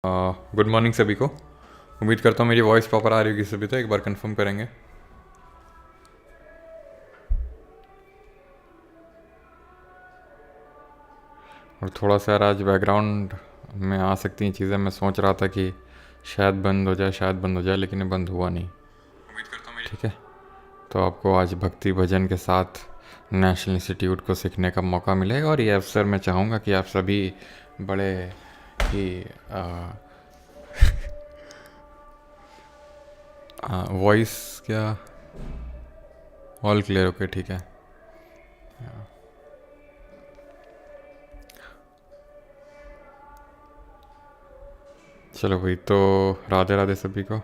Good morning सभी को। उम्मीद करता हूँ मेरी वॉइस प्रॉपर आ रही होगी सभी, तो एक बार कंफर्म करेंगे। और थोड़ा सा यार आज बैकग्राउंड में आ सकती हैं चीज़ें। मैं सोच रहा था कि शायद बंद हो जाए, शायद बंद हो जाए, लेकिन ये बंद हुआ नहीं। उम्मीद करता हूँ ठीक है। तो आपको आज भक्ति भजन के साथ नेशनल इंस्टीट्यूट को सीखने का मौका मिलेगा, और ये अवसर मैं चाहूँगा कि आप सभी बड़े ही वॉइस क्या ऑल क्लियर? ओके ठीक है। चलो भाई, तो राधे राधे सभी को।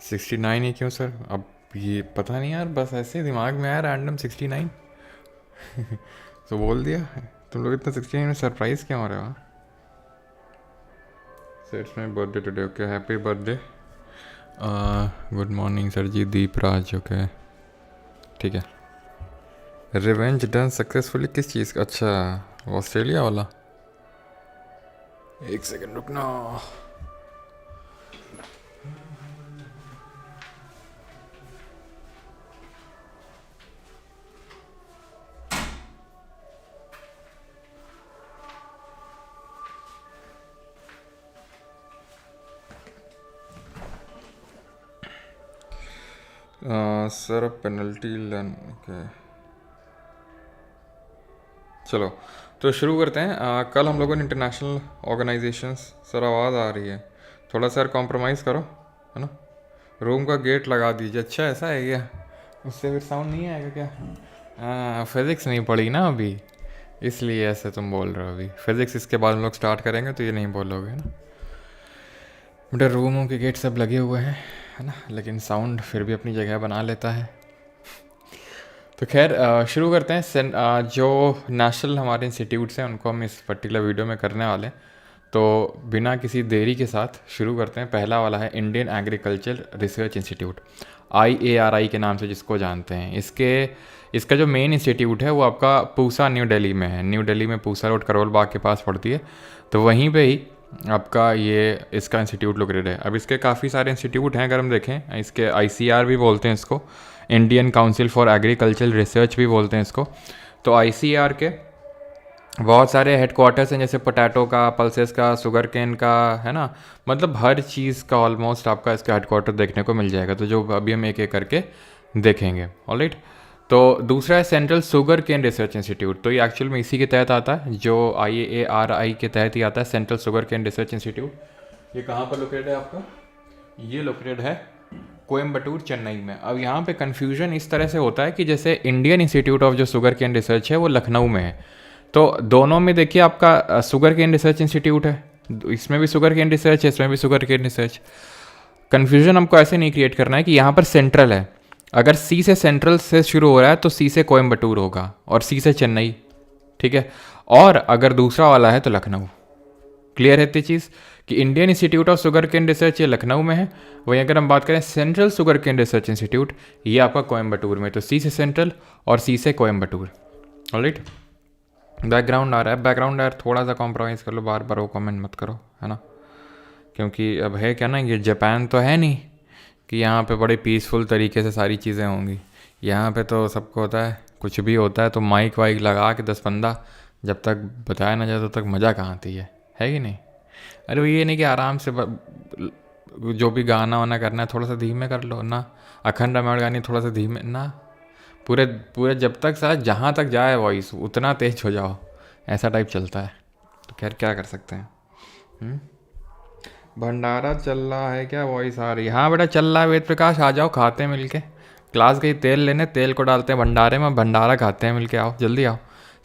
69 ही क्यों सर? अब ये पता नहीं यार, बस ऐसे दिमाग में आया रैंडम 69। तो बोल दिया। तुम लोग इतना 69 में सरप्राइज क्यों हो रहे हो? Sir it's my birthday today. Okay, happy birthday. Good morning sir ji, Deep Raj. Okay ठीक है। रिवेंज डन सक्सेसफुली किस चीज़ का? अच्छा, ऑस्ट्रेलिया वाला। एक सेकंड रुकना। Sir penalty learn. ओके चलो, तो शुरू करते हैं। कल हम लोगों ने इंटरनेशनल ऑर्गेनाइजेशंस। सर आवाज़ आ रही है, थोड़ा सा कॉम्प्रोमाइज़ करो, है ना। रूम का गेट लगा दीजिए। अच्छा ऐसा है क्या? उससे फिर साउंड नहीं आएगा क्या? हाँ, फिज़िक्स नहीं पढ़ी ना अभी, इसलिए ऐसे तुम बोल रहे हो। अभी फिज़िक्स इसके बाद हम लोग स्टार्ट करेंगे तो ये नहीं बोलोगे ना। बेटा रूमों के गेट सब लगे हुए हैं, है ना, लेकिन साउंड फिर भी अपनी जगह बना लेता है। तो खैर शुरू करते हैं। जो नेशनल हमारे इंस्टीट्यूट्स हैं उनको हम इस पर्टिकुलर वीडियो में करने वाले हैं। तो बिना किसी देरी के साथ शुरू करते हैं। पहला वाला है Indian agriculture research institute, IARI के नाम से जिसको जानते हैं। इसका जो मेन इंस्टीट्यूट है वो आपका पूसा न्यू दिल्ली में है। न्यू दिल्ली में पूसा रोड करोल बाग के पास पड़ती है, तो वहीं पे ही आपका ये इसका इंस्टीट्यूट लोकेटेड है। अब इसके काफ़ी सारे इंस्टीट्यूट हैं, अगर हम देखें। इसके ICR भी बोलते हैं इसको, Indian council for agricultural research भी बोलते हैं इसको। तो ICR के बहुत सारे हेडक्वार्टर्स हैं, जैसे पोटैटो का, पल्सेस का, शुगर केन का, है ना। मतलब हर चीज़ का ऑलमोस्ट आपका इसका हेडक्वार्टर देखने को मिल जाएगा। तो जो अभी हम एक एक करके देखेंगे। ऑलराइट। तो दूसरा है central sugar cane research institute. तो ये एक्चुअल में इसी के तहत आता है, जो IARI के तहत ही आता है, central sugar cane research institute. ये कहाँ पर लोकेटेड है आपका? ये लोकेटेड है कोयम्बटूर, चेन्नई में। अब यहाँ पे कन्फ्यूजन इस तरह से होता है कि जैसे इंडियन इंस्टीट्यूट ऑफ जो शुगर केन रिसर्च है वो लखनऊ में है, तो दोनों में देखिए आपका शुगर केन रिसर्च इंस्टीट्यूट है। इसमें भी शुगर केन रिसर्च है, इसमें भी शुगर केन रिसर्च। कन्फ्यूजन हमको ऐसे नहीं क्रिएट करना है कि यहाँ पर सेंट्रल है, अगर सी से सेंट्रल से शुरू हो रहा है तो सी से कोयम्बटूर होगा, और सी से चेन्नई, ठीक है। और अगर दूसरा वाला है तो लखनऊ। क्लियर है इतनी चीज़ कि Indian institute of sugar cane research ये लखनऊ में है। वहीं अगर हम बात करें central sugar cane research institute, ये आपका कोयम्बटूर में। तो सी से सेंट्रल और सी से कोयम्बटूर। ऑलराइट। बैकग्राउंड आ रहा है, बैकग्राउंड यार थोड़ा सा कॉम्प्रोमाइज़ कर लो, बार बार वो कमेंट मत करो, है ना। क्योंकि अब है क्या ना, ये जापान तो है नहीं कि यहाँ पे बड़े पीसफुल तरीके से सारी चीज़ें होंगी। यहाँ पे तो सबको होता है, कुछ भी होता है तो माइक वाइक लगा के 10-15 जब तक बताया ना जाए तब तक मज़ा कहाँ आती है कि नहीं। अरे वो ये नहीं कि आराम से जो भी गाना वाना करना है थोड़ा सा धीमे कर लो ना। अखंड रामायण गानी थोड़ा सा धीमे ना, पूरे पूरे जब तक शायद जहाँ तक जाए वॉइस उतना तेज हो जाओ, ऐसा टाइप चलता है। तो खैर क्या कर सकते हैं। भंडारा चल रहा है क्या? वॉइस आ रही है? हाँ बेटा चल रहा है। वेद प्रकाश आ जाओ, खाते हैं मिलके। क्लास गई तेल लेने, तेल को डालते हैं भंडारे में, भंडारा खाते हैं मिलके। आओ जल्दी आओ।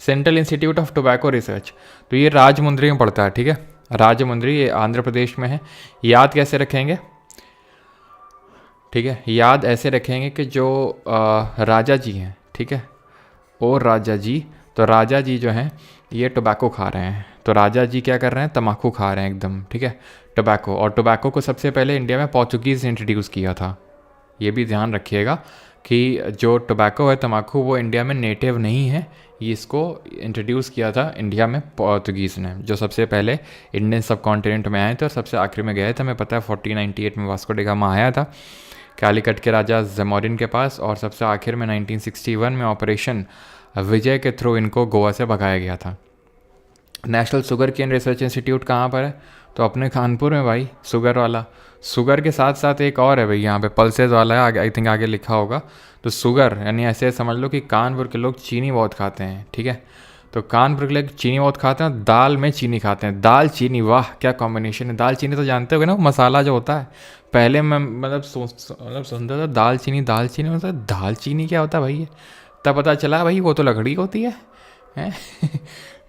Central institute of tobacco research, तो ये राजमुंद्री में पड़ता है, ठीक है। राजमुंद्री, ये आंध्र प्रदेश में है। याद कैसे रखेंगे? ठीक है, याद ऐसे रखेंगे कि जो राजा जी हैं, ठीक है, और राजा जी, तो राजा जी जो हैं ये टोबैको खा रहे हैं, तो राजा जी क्या कर रहे हैं? तम्बाकू खा रहे हैं एकदम, ठीक है, टोबैको। और टोबैको को सबसे पहले इंडिया में पोर्चुगीज़ ने इंट्रोड्यूस किया था। ये भी ध्यान रखिएगा कि जो टोबैको है, तम्बाकू, वो इंडिया में नेटिव नहीं है। ये इसको इंट्रोड्यूस किया था इंडिया में पोर्तुगीज़ ने, जो सबसे पहले इंडियन सब कॉन्टिनेंट में आए थे और सबसे आखिरी में गए थे। हमें पता है 1498 में वास्को डी गामा आया था कालीकट के राजा जमोरिन के पास, और सबसे आखिर में 1961 में ऑपरेशन विजय के थ्रू इनको गोवा से भगाया गया था। National sugar cane research institute कहाँ पर है? तो अपने कानपुर में भाई, शुगर वाला। शुगर के साथ साथ एक और है भाई यहाँ पे, पल्सेस वाला है, आगे आई थिंक आगे लिखा होगा। तो शुगर यानी ऐसे समझ लो कि कानपुर के लोग चीनी बहुत खाते हैं, ठीक है। तो कानपुर के लोग चीनी बहुत खाते हैं, दाल में चीनी खाते हैं। दाल चीनी, वाह क्या कॉम्बिनेशन है। दाल चीनी तो जानते हो ना, मसाला जो होता है। पहले मैं मतलब सुनता था दाल चीनी, मतलब दाल चीनी क्या होता है भाई ये, तब पता चला भाई वो तो लकड़ी होती है, हैं?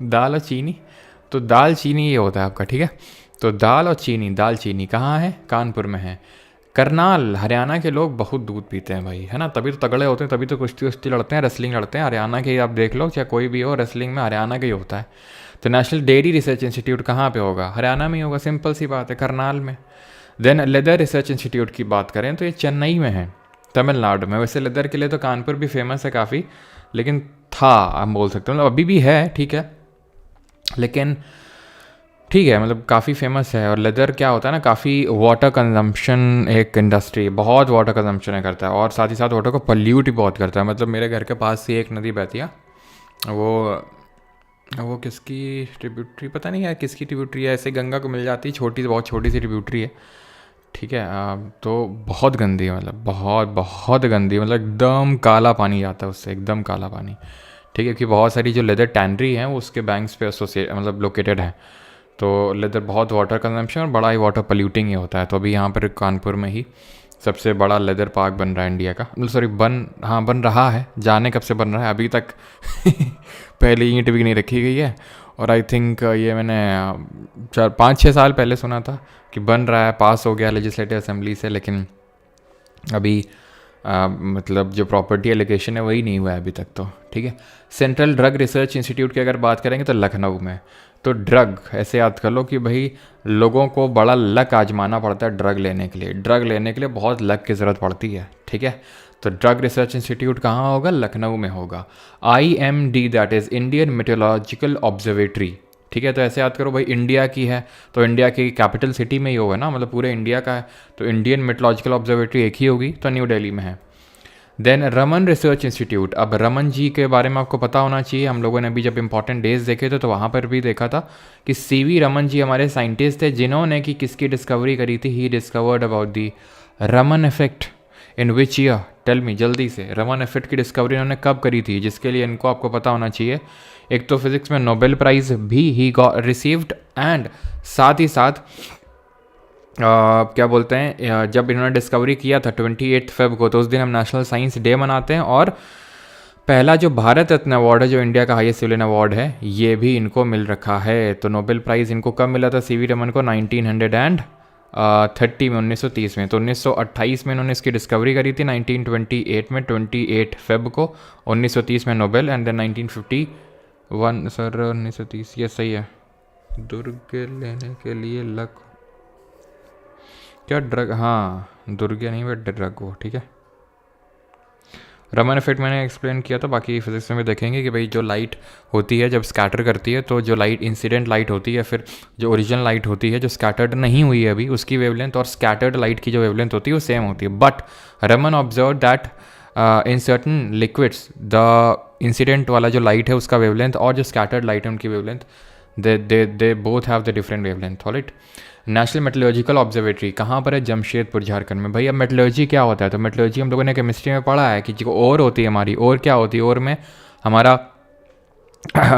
दाल और चीनी, तो दाल चीनी ये होता है आपका, ठीक है। तो दाल और चीनी, दाल चीनी कहाँ है? कानपुर में है। करनाल, हरियाणा के लोग बहुत दूध पीते हैं भाई, है ना, तभी तो तगड़े होते हैं, तभी तो कुश्ती उश्ती लड़ते हैं, रेसलिंग लड़ते हैं। हरियाणा के ही आप देख लो, चाहे कोई भी हो, रेसलिंग में हरियाणा का ही होता है। तो नेशनल डेयरी रिसर्च इंस्टीट्यूट कहाँ पे होगा? हरियाणा में ही होगा, सिंपल सी बात है, करनाल में। देन लेदर रिसर्च इंस्टीट्यूट की बात करें तो ये चेन्नई में है, तमिलनाडु में। वैसे लेदर के लिए तो कानपुर भी फेमस है काफ़ी, लेकिन था, हम बोल सकते हैं, मतलब अभी भी है, ठीक है, लेकिन ठीक है, मतलब काफ़ी फेमस है। और लेदर क्या होता है ना, काफ़ी वाटर कंजम्पशन, एक इंडस्ट्री बहुत वाटर कंजम्पशन करता है, और साथ ही साथ वाटर को पल्यूट भी बहुत करता है। मतलब मेरे घर के पास से एक नदी बहती है, वो किसकी ट्रिब्यूटरी पता नहीं है, किसकी ट्रिब्यूटरी है, ऐसे गंगा को मिल जाती है, छोटी, बहुत छोटी सी ट्रिब्यूटरी है, ठीक है। तो बहुत गंदी है, मतलब बहुत बहुत गंदी, मतलब एकदम काला पानी आता है उससे, एकदम काला पानी, ठीक है। क्योंकि बहुत सारी जो लेदर टैनरी हैं वो उसके बैंक्स पे एसोसिएट मतलब लोकेटेड है। तो लेदर बहुत वाटर कंजम्पशन और बड़ा ही वाटर पोल्यूटिंग ही होता है। तो अभी यहाँ पर कानपुर में ही सबसे बड़ा लेदर पार्क बन रहा है इंडिया का, मतलब सॉरी बन रहा है, जाने कब से बन रहा है, अभी तक पहले ईंट भी नहीं रखी गई है। और आई थिंक ये मैंने 4-5-6 साल पहले सुना था कि बन रहा है, पास हो गया लेजिस्लेटिव असेंबली से, लेकिन अभी मतलब जो प्रॉपर्टी एलोकेशन है वही नहीं हुआ है अभी तक, तो ठीक है। सेंट्रल ड्रग रिसर्च इंस्टीट्यूट की अगर बात करेंगे तो लखनऊ में। तो ड्रग ऐसे याद कर लो कि भाई लोगों को बड़ा लक आजमाना पड़ता है ड्रग लेने के लिए, ड्रग लेने के लिए बहुत लक की ज़रूरत पड़ती है, ठीक है। तो ड्रग रिसर्च इंस्टीट्यूट कहाँ होगा? लखनऊ में होगा। IMD that is Indian meteorological observatory, ठीक है। तो ऐसे याद करो भाई, इंडिया की है तो इंडिया की कैपिटल सिटी में ही होगा ना, मतलब पूरे इंडिया का है, तो इंडियन मेट्रोलॉजिकल ऑब्जर्वेटरी एक ही होगी, तो न्यू दिल्ली में है। Then Raman research institute. अब रमन जी के बारे में आपको पता होना चाहिए, हम लोगों ने अभी जब इंपॉर्टेंट डेज देखे थे तो वहाँ पर भी देखा था कि CV रमन जी हमारे साइंटिस्ट थे, जिन्होंने कि किसकी डिस्कवरी करी थी? He discovered about the Raman effect. In which year? Tell me जल्दी से, रमन इफेक्ट की डिस्कवरी इन्होंने कब करी थी? जिसके लिए इनको आपको पता होना चाहिए, एक तो फिजिक्स में नोबेल प्राइज़ भी ही रिसीव्ड, एंड साथ ही साथ क्या बोलते हैं, जब इन्होंने डिस्कवरी किया था 28 फेब को, तो उस दिन हम नेशनल साइंस डे मनाते हैं। और पहला जो भारत रत्न अवार्ड है, जो इंडिया का हाईएस्ट सिविलियन अवार्ड है, ये भी इनको मिल रखा है। तो नोबेल प्राइज़ इनको कब मिला था? CV रमन को 1930 में, 1930 में। तो 1928 में इन्होंने इसकी डिस्कवरी करी थी, 1928 में 28 फेब को, 1930 में नोबेल, एंड देन 1951 सर 1930, ये सही है। दुर्ग लेने के लिए लक क्या ड्रग, हाँ दुर्गे नहीं, बट ड्रग वो, ठीक है। रमन इफेक्ट मैंने एक्सप्लेन किया था, बाकी फिजिक्स में भी देखेंगे कि भाई जो लाइट होती है जब स्कैटर करती है, तो जो लाइट इंसिडेंट लाइट होती है, फिर जो ओरिजिनल लाइट होती है जो स्कैटर्ड नहीं हुई है अभी, उसकी वेवलेंथ और स्कैटर्ड लाइट की जो वेवलेंथ होती है वो सेम होती है। But Raman observe that in certain liquids the incident वाला जो लाइट है उसका वेवलेंथ और जो स्कैटर्ड लाइट है उनकी wavelength, they both have the different wavelength, alright. National meteorological observatory कहाँ पर है? जमशेदपुर, झारखंड में। भाई अब मेट्रोलॉजी क्या होता है? तो मेट्रोलॉजी हम लोगों ने केमिस्ट्री में पढ़ा है कि जो ओर होती है हमारी, ओर क्या होती है? ओर में हमारा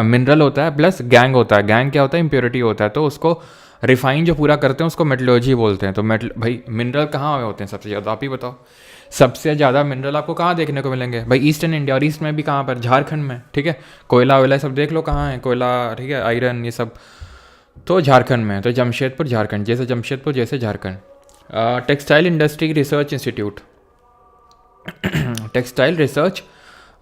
मिनरल होता है प्लस गैंग होता है। गैंग क्या होता है? इम्प्योरिटी होता है। तो उसको रिफाइन जो पूरा करते हैं उसको मेट्रोलॉजी बोलते हैं। तो भाई मिनरल कहाँ होते हैं सबसे ज़्यादा? आप ही बताओ, सबसे ज़्यादा मिनरल आपको कहाँ देखने को मिलेंगे? भाई ईस्टर्न इंडिया, और ईस्ट में भी कहाँ पर? झारखंड में, ठीक है। कोयला वोयला सब देख लो कहाँ है, कोयला, ठीक है, आयरन, ये सब तो झारखंड में है। तो जमशेदपुर झारखंड, जैसे जमशेदपुर जैसे Jharkhand. Textile industry research institute, textile research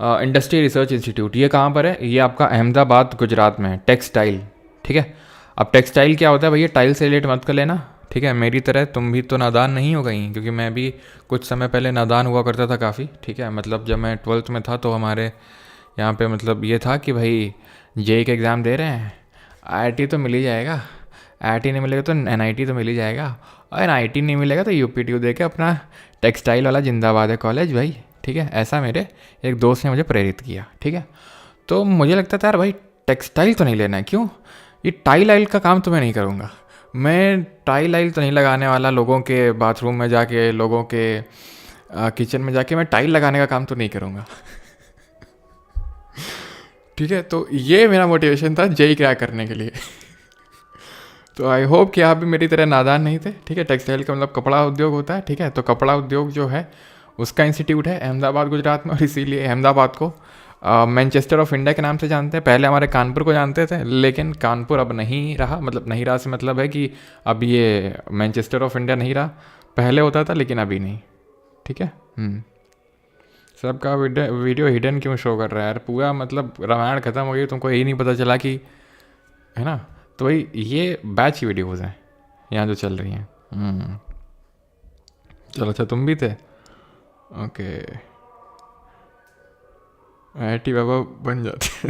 industry research institute, ये कहाँ पर है? ये आपका अहमदाबाद गुजरात में है। टेक्सटाइल, ठीक है। अब टेक्सटाइल क्या होता है भैया? टाइल से रिलेट मत कर लेना, ठीक है, मेरी तरह तुम भी तो नादान नहीं हो गई, क्योंकि मैं भी कुछ समय पहले नादान हुआ करता था काफ़ी। ठीक है, मतलब जब मैं 12th में था तो हमारे यहाँ पे मतलब ये था कि भाई जेई का एग्ज़ाम दे रहे हैं, आईआईटी तो मिल ही जाएगा, आईआईटी नहीं मिलेगा तो एनआईटी तो मिल ही जाएगा, और एनआईटी नहीं मिलेगा तो यूपीटीयू दे के अपना टेक्सटाइल वाला जिंदाबाद है कॉलेज भाई। ठीक है, ऐसा मेरे एक दोस्त ने मुझे प्रेरित किया। ठीक है, तो मुझे लगता था यार भाई टेक्सटाइल तो नहीं लेना है, क्यों, ये टाइल आइल का काम तो मैं नहीं करूँगा, मैं टाइल आइल तो नहीं लगाने वाला, लोगों के बाथरूम में जाके, लोगों के किचन में जाके मैं टाइल लगाने का काम तो नहीं करूँगा। ठीक है, तो ये मेरा मोटिवेशन था जेई क्रैक करने के लिए। तो आई होप कि आप भी मेरी तरह नादान नहीं थे। ठीक है, टेक्सटाइल का मतलब कपड़ा उद्योग होता है। ठीक है, तो कपड़ा उद्योग जो है उसका इंस्टीट्यूट है अहमदाबाद गुजरात में, और इसीलिए अहमदाबाद को मैनचेस्टर ऑफ इंडिया के नाम से जानते हैं। पहले हमारे कानपुर को जानते थे, लेकिन कानपुर अब नहीं रहा, मतलब नहीं रहा से मतलब है कि अब ये मैनचेस्टर ऑफ इंडिया नहीं रहा, पहले होता था लेकिन अभी नहीं। ठीक है, सबका वीडियो हिडन क्यों शो कर रहा है यार, पूरा मतलब रामायण ख़त्म हो गई, तुमको यही नहीं पता चला कि, है ना। तो भाई ये बैच की वीडियोज़ हैं यहाँ जो चल रही हैं। चलो, अच्छा तुम भी थे, ओके, आईआईटी बाबा बन जाते।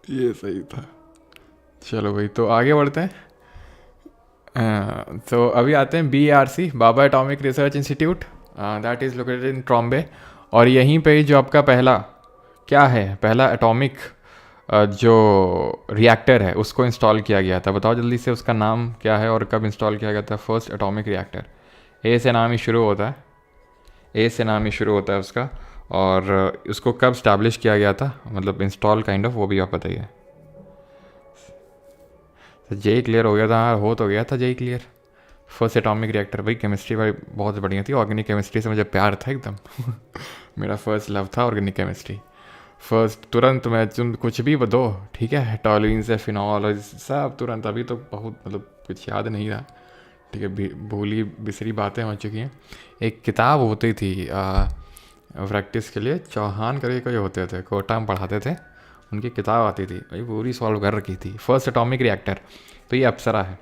ये सही था। चलो भाई, तो आगे बढ़ते हैं। तो अभी आते हैं BARC, Baba atomic research institute, that is located in Trombay. और यहीं पे जो आपका पहला क्या है, पहला एटॉमिक जो रिएक्टर है उसको इंस्टॉल किया गया था। बताओ जल्दी से उसका नाम क्या है और कब इंस्टॉल किया गया था फर्स्ट एटॉमिक रिएक्टर। ए से नाम ही शुरू होता है, ए से नाम ही शुरू होता है उसका। और उसको कब स्टैब्लिश किया गया था, मतलब इंस्टॉल काइंड ऑफ, वो भी आप बताइए। जेई क्लियर हो गया था, हाँ हो तो गया था JEE clear. First atomic reactor, भाई केमिस्ट्री भाई बहुत बढ़िया थी, ऑर्गेनिक केमिस्ट्री से मुझे प्यार था एकदम। मेरा फर्स्ट लव था ऑर्गेनिक केमिस्ट्री। फर्स्ट तुरंत मैं कुछ भी दो, ठीक है, टॉलुइन से फिनॉल और सब तुरंत। अभी तो बहुत मतलब कुछ याद नहीं रहा, ठीक है, भूली बिसरी बातें हो चुकी हैं। एक किताब होती थी प्रैक्टिस के लिए, चौहान करके कोई होते थे, कोटा में पढ़ाते थे, उनकी किताब आती थी भाई, पूरी सॉल्व कर रखी थी फर्स्ट एटॉमिक रिएक्टर। तो ये अप्सरा है।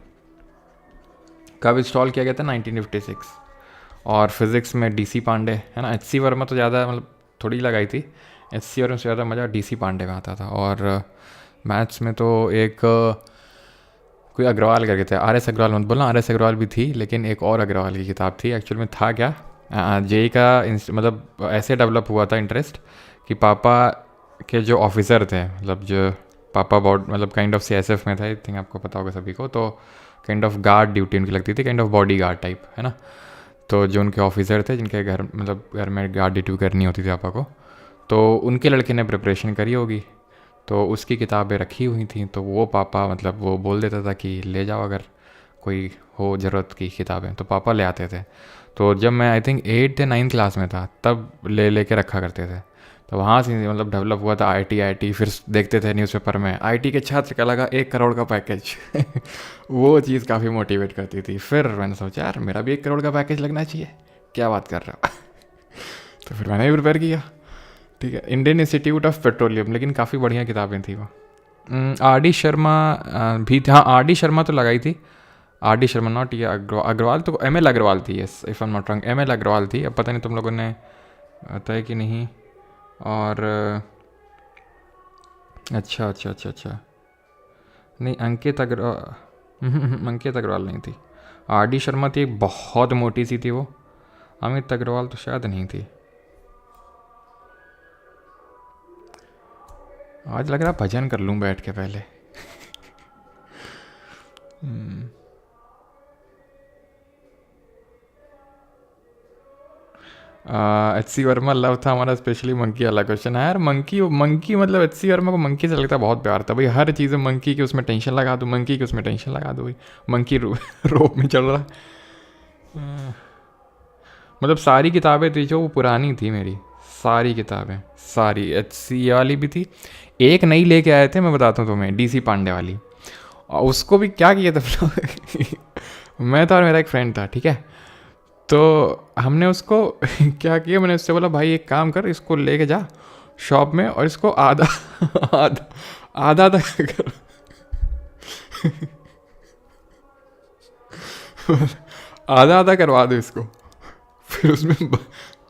कब इंस्टॉल किया गया था, 1956। और फिज़िक्स में DC पांडे, है ना, HC वर्मा तो ज़्यादा मतलब थोड़ी लगाई थी, HC वर्मा से ज़्यादा मज़ा DC पांडे का आता था। और मैथ्स में तो एक कोई अग्रवाल करके थे, RS अग्रवाल मत बोलना, RS अग्रवाल भी थी, लेकिन एक और अग्रवाल की किताब थी। एक्चुअल में था क्या, जेई का मतलब ऐसे डेवलप हुआ था इंटरेस्ट कि पापा के जो ऑफिसर थे, मतलब जो पापा बॉड मतलब काइंड ऑफ CSF में था, आई थिंक आपको पता होगा सभी को, तो काइंड ऑफ गार्ड ड्यूटी उनकी लगती थी, kind of body guard type, है ना। तो जो उनके ऑफिसर थे, जिनके घर मतलब घर में गार्ड ड्यूटी करनी होती थी पापा को, तो उनके लड़के ने प्रिपरेशन करी होगी, तो उसकी किताबें रखी हुई थी। तो वो पापा मतलब वो बोल देता था कि ले जाओ अगर कोई हो ज़रूरत की किताबें, तो पापा ले आते थे। तो जब मैं आई थिंक 8th या 9th क्लास में था तब ले के रखा करते थे। तो वहाँ से मतलब डेवलप हुआ था आईटी। फिर देखते थे न्यूज़पेपर में आईटी के छात्र का लगा 1 करोड़ का पैकेज। वो चीज़ काफ़ी मोटिवेट करती थी। फिर मैंने सोचा यार मेरा भी 1 करोड़ का पैकेज लगना चाहिए, क्या बात कर रहा हो। तो फिर मैंने भी प्रिपेयर किया, ठीक है, इंडियन इंस्टीट्यूट ऑफ पेट्रोलियम, लेकिन काफ़ी बढ़िया किताबें थी वो। RD शर्मा भी था, हाँ RD शर्मा तो लगाई थी, RD शर्मा नॉट, ये अग्रवाल तो ML अग्रवाल थी, yes if I am not wrong, ML Agarwal थी। अब पता नहीं तुम लोगों ने आता है कि नहीं। और अच्छा, नहीं अंकित अग्रवाल नहीं थी, RD शर्मा थी, एक बहुत मोटी सी थी वो। अमित अग्रवाल तो शायद नहीं थी। आज लग रहा भजन कर लूँ बैठ के पहले। HC वर्मा लव था हमारा, स्पेशली मंकी वाला क्वेश्चन है यार। मंकी मतलब HC वर्मा को मंकी से लगता बहुत प्यार था भाई, हर चीज़ में मंकी की उसमें टेंशन लगा दूँ, मंकी की उसमें टेंशन लगा दूँ भाई, मंकी रोप में चल रहा। मतलब सारी किताबें थी जो वो पुरानी थी मेरी, सारी किताबें, सारी HC वाली भी थी। एक नई लेके आए थे, मैं बताता हूँ तुम्हें, DC पांडे वाली, और उसको भी क्या किया था। मैं था और मेरा एक फ्रेंड था, ठीक है, तो हमने उसको क्या किया, मैंने उससे बोला भाई एक काम कर, इसको लेके जा शॉप में और इसको आधा आधा आधा कर। आधा आधा करवा दो इसको, फिर उसमें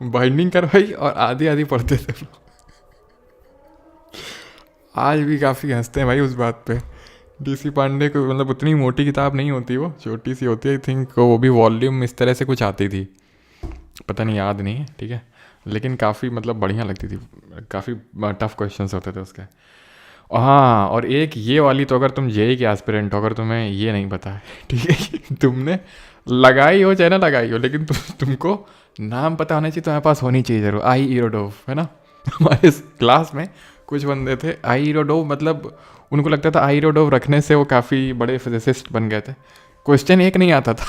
बाइंडिंग करवाई और आधी आधी पढ़ते थे लोग। आज भी काफ़ी हंसते हैं भाई उस बात पे। डीसी पांडे को मतलब उतनी मोटी किताब नहीं होती, वो छोटी सी होती है, आई थिंक वो भी वॉल्यूम इस तरह से कुछ आती थी, पता नहीं, याद नहीं है, ठीक है। लेकिन काफ़ी मतलब बढ़िया लगती थी, काफ़ी टफ क्वेश्चंस होते थे उसके। हाँ, और एक ये वाली तो अगर तुम जेई के एस्पिरेंट हो, अगर तुम्हें ये नहीं पता है, ठीक है, तुमने लगाई हो चाहे ना लगाई हो, लेकिन तुमको नाम पता होना चाहिए, तुम्हारे पास होनी चाहिए जरूर, आई ईरोडोव, है ना। हमारे क्लास में कुछ बंदे थे आई ईरोडोव, मतलब उनको लगता था आई ईरोडोव रखने से वो काफ़ी बड़े फिजिसिस्ट बन गए थे। क्वेश्चन एक नहीं आता था।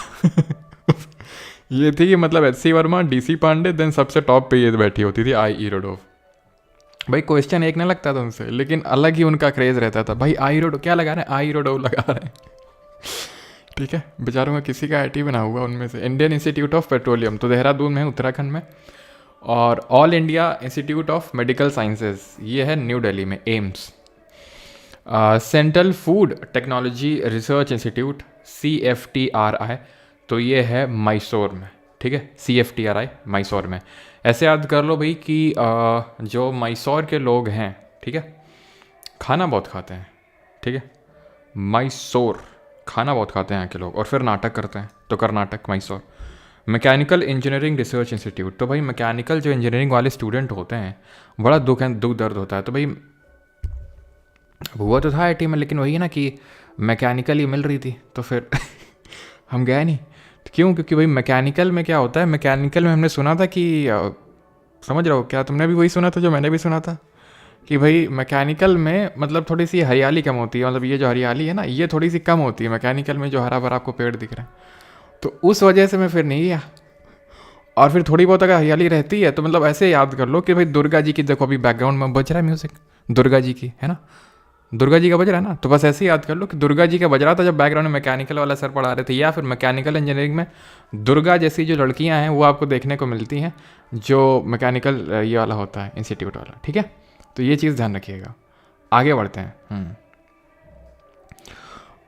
ये थी कि मतलब एच.सी. वर्मा, डीसी पांडे, देन सबसे टॉप पे ये बैठी होती थी आई ईरोडोव। भाई क्वेश्चन एक नहीं लगता था उनसे, लेकिन अलग ही उनका क्रेज रहता था, भाई आई रोडो क्या लगा रहे हैं, आई रोडो लगा रहे हैं। ठीक है, बेचारों का किसी का आईटी बना हुआ उनमें से। इंडियन इंस्टीट्यूट ऑफ पेट्रोलियम तो देहरादून में है, उत्तराखंड में। और all India institute of medical sciences ये है न्यू दिल्ली में, AIIMS. Central food technology research institute CFTRI, तो ये है मैसूर में, ठीक है, CFTRI मैसूर में। ऐसे याद कर लो भाई कि जो मैसूर के लोग हैं, ठीक है, खाना बहुत खाते हैं, ठीक है, मैसूर खाना बहुत खाते हैं यहाँ के लोग, और फिर नाटक करते हैं, तो Karnataka Mysore. Mechanical engineering research institute, तो भाई मैकेनिकल जो इंजीनियरिंग वाले स्टूडेंट होते हैं बड़ा दुख दर्द होता है। तो भाई हुआ तो था आईटी में, लेकिन वही है ना कि मैकेनिकल ही मिल रही थी, तो फिर हम गए नहीं। तो क्यों? क्योंकि भाई मैकेनिकल में क्या होता है, मैकेनिकल में हमने सुना था कि समझ रहे हो क्या, तुमने भी वही सुना था जो मैंने भी सुना था, कि भाई मैकेनिकल में मतलब थोड़ी सी हरियाली कम होती है, मतलब ये जो हरियाली है ना ये थोड़ी सी कम होती है मैकेनिकल में, जो हरा भरा आपको पेड़ दिख रहा है। तो उस वजह से मैं फिर नहीं गया। और फिर थोड़ी बहुत अगर हरियाली रहती है तो मतलब ऐसे याद कर लो कि भाई दुर्गा जी की, देखो अभी बैकग्राउंड में बज रहा है म्यूज़िक दुर्गा जी की, है ना, दुर्गा जी का बज रहा है ना, तो बस ऐसे ही याद कर लो कि दुर्गा जी का बज रहा था जब बैकग्राउंड में मैकेनिकल वाला सर पढ़ा रहे थे। या फिर मैकेनिकल इंजीनियरिंग में दुर्गा जैसी जो लड़कियां हैं वो आपको देखने को मिलती हैं, जो मैकेनिकल ये वाला होता है इंस्टीट्यूट वाला, ठीक है। तो ये चीज़ ध्यान रखिएगा। आगे बढ़ते हैं।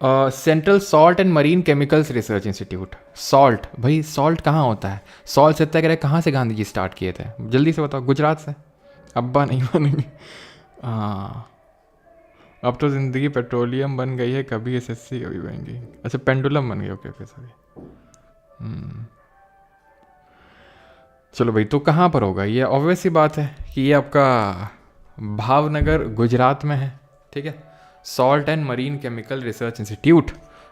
Central salt and marine chemicals research institute. Salt, भाई सॉल्ट कहाँ होता है? सॉल्ट सत्याग्रह कहाँ से गांधी जी स्टार्ट किए थे? जल्दी से बताओ। गुजरात से? अब्बा नहीं मानेंगे। हाँ, अब तो ज़िंदगी पेट्रोलियम बन गई है, कभी एसएससी कभी बैंकिंग, अच्छा पेंडुलम बन गई, ओके ओके सॉरी। चलो भाई, तो कहाँ पर होगा ये? ऑब्वियस सी बात है कि ये आपका भावनगर गुजरात में है, ठीक है। Salt and marine chemical research institute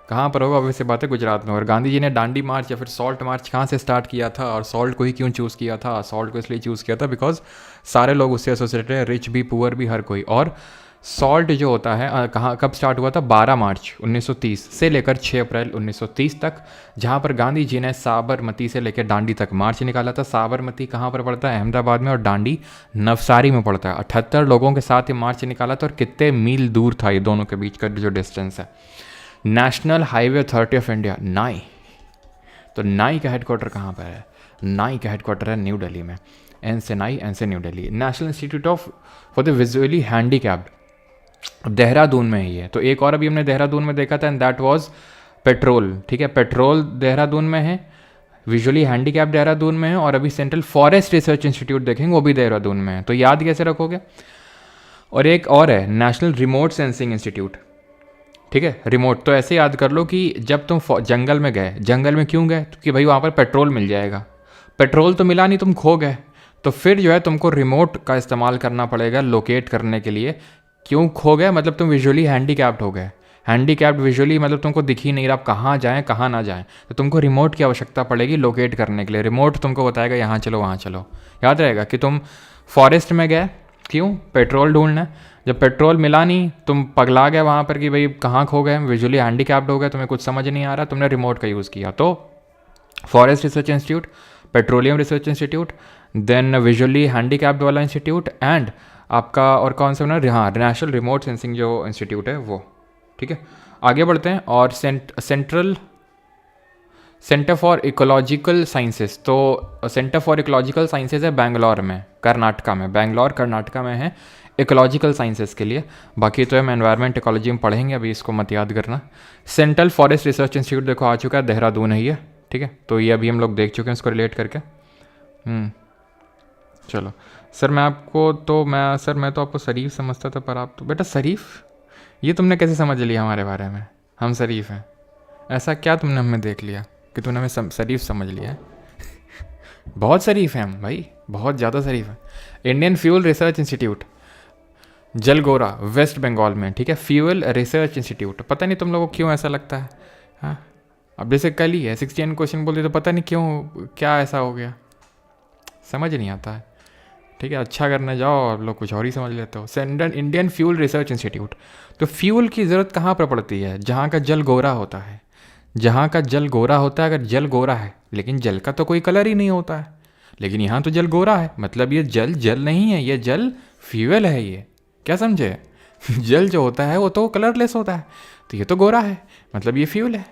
कहाँ पर होगा? ऑब्वियस सी बात है गुजरात में। और गांधी जी ने दांडी मार्च या फिर सॉल्ट मार्च कहाँ से स्टार्ट किया था, और सॉल्ट को ही क्यों चूज़ किया था? सॉल्ट को इसलिए चूज़ किया था बिकॉज सारे लोग उससे एसोसिएटेड है, रिच भी पुअर भी हर कोई। और सॉल्ट जो होता है कहाँ कब स्टार्ट हुआ था? 12 मार्च 1930 से लेकर 6 अप्रैल 1930 तक, जहाँ पर गांधी जी ने साबरमती से लेकर दांडी तक मार्च निकाला था। साबरमती कहाँ पर पड़ता है? अहमदाबाद में। और दांडी नवसारी में पड़ता है। 78 लोगों के साथ ये मार्च निकाला था। और कितने मील दूर था ये दोनों के बीच का जो डिस्टेंस है? National highway authority of India, नाई। तो नाई का हेडक्वार्टर कहाँ पर है? नाई का हेडक्वार्टर है न्यू दिल्ली में। एन से नाई, एन से new Delhi. National institute of for the visually handicapped, Dehradun में ही है। तो एक और अभी हमने देहरादून में देखा था, एंड दैट वाज पेट्रोल, ठीक है। पेट्रोल देहरादून में है, विजुअली हैंडीकैप देहरादून में है, और अभी सेंट्रल फॉरेस्ट रिसर्च इंस्टीट्यूट देखेंगे वो भी देहरादून में है। तो याद कैसे रखोगे? और एक और है नेशनल रिमोट सेंसिंग इंस्टीट्यूट, ठीक है। रिमोट तो ऐसे याद कर लो कि जब तुम जंगल में गए, जंगल में क्यों गए? क्योंकि भाई वहाँ पर पेट्रोल मिल जाएगा। पेट्रोल तो मिला नहीं, तुम खो गए, तो फिर जो है तुमको रिमोट का इस्तेमाल करना पड़ेगा लोकेट करने के लिए। क्यों खो गए? मतलब तुम विजुअली हैंडीकैप्ड हो गए। हैंडीकैप्ड विजुअली मतलब तुमको दिख ही नहीं रहा, आप कहाँ जाएँ कहाँ ना जाएँ, तो तुमको रिमोट की आवश्यकता पड़ेगी लोकेट करने के लिए। रिमोट तुमको बताएगा यहाँ चलो वहाँ चलो। याद रहेगा कि तुम फॉरेस्ट में गए, क्यों? पेट्रोल ढूंढना। जब पेट्रोल मिला नहीं, तुम पगला गए वहाँ पर कि भाई कहाँ खो गए, विजुअली हैंडीकैप्ड हो गए, तुम्हें कुछ समझ नहीं आ रहा, तुमने रिमोट का यूज़ किया। तो forest research institute, petroleum research institute, then visually handicapped वाला इंस्टीट्यूट, एंड आपका और कौन सा ना, हाँ, नेशनल रिमोट सेंसिंग जो इंस्टीट्यूट है वो, ठीक है। आगे बढ़ते हैं। और central centre for ecological sciences, तो सेंटर फॉर इकोलॉजिकल साइंसेस है बैंगलोर में, कर्नाटका में, बैंगलोर कर्नाटका में है इकोलॉजिकल साइंसेस के लिए। बाकी तो हम एनवायरनमेंट इकोलॉजी में पढ़ेंगे, अभी इसको मत याद करना। सेंट्रल फॉरेस्ट रिसर्च इंस्टीट्यूट देखो आ चुका है, देहरादून है ये, ठीक है। तो ये अभी हम लोग देख चुके हैं इसको रिलेट करके। चलो सर, मैं तो आपको शरीफ समझता था, पर आप तो बेटा शरीफ, ये तुमने कैसे समझ लिया हमारे बारे में, हम शरीफ हैं? ऐसा क्या तुमने हमें देख लिया कि तुमने हमें शरीफ समझ लिया है? बहुत शरीफ हैं हम भाई, बहुत ज़्यादा शरीफ हैं। Indian fuel research institute, Jealgora, West Bengal में, ठीक है। फ्यूल रिसर्च इंस्टीट्यूट, पता नहीं तुम लोगों को क्यों ऐसा लगता है। हाँ, अब जैसे कल ही है 69 क्वेश्चन बोल दिए, तो पता नहीं क्यों, क्या ऐसा हो गया, समझ नहीं आता है, ठीक है। अच्छा करने जाओ और लोग कुछ और ही समझ लेते हो। Central Indian fuel research institute, तो फ्यूल की ज़रूरत कहाँ पर पड़ती है? जहाँ का जल गोरा होता है, जहाँ का जल गोरा होता है। अगर जल गोरा है लेकिन जल का तो कोई कलर ही नहीं होता है, लेकिन यहाँ तो जल गोरा है, मतलब ये जल जल नहीं है, ये जल फ्यूल है, ये क्या समझे? जल जो होता है वो तो कलरलेस होता है, तो ये तो गोरा है, मतलब ये फ्यूल है।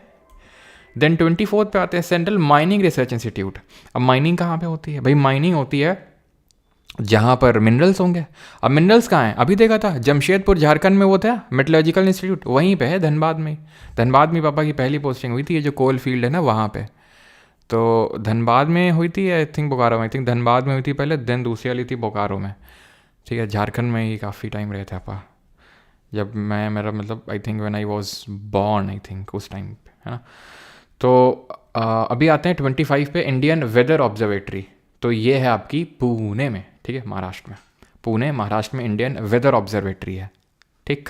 देन 24 पे आते हैं सेंट्रल माइनिंग रिसर्च इंस्टीट्यूट। अब माइनिंग कहाँ पे होती है भाई? माइनिंग होती है जहाँ पर मिनरल्स होंगे। अब मिनरल्स कहाँ हैं? अभी देखा था जमशेदपुर झारखंड में वो था मेटलर्जिकल इंस्टीट्यूट, वहीं पे है, धनबाद में। धनबाद में पापा की पहली पोस्टिंग हुई थी, ये जो कोल फील्ड है ना वहाँ पे। तो धनबाद में हुई थी, आई थिंक बोकारो में, आई थिंक धनबाद में हुई थी पहले, देन दूसरी वाली थी बोकारो में, ठीक है। झारखंड में ही काफ़ी टाइम रहे थे पापा, जब मैं मेरा मतलब I think when I was born, I think उस टाइम पे, है ना। तो अभी आते हैं 25 पे, इंडियन वेदर ऑब्जर्वेटरी। तो ये है आपकी पुणे में, ठीक है, महाराष्ट्र में। पुणे महाराष्ट्र में इंडियन वेदर ऑब्जर्वेटरी है, ठीक।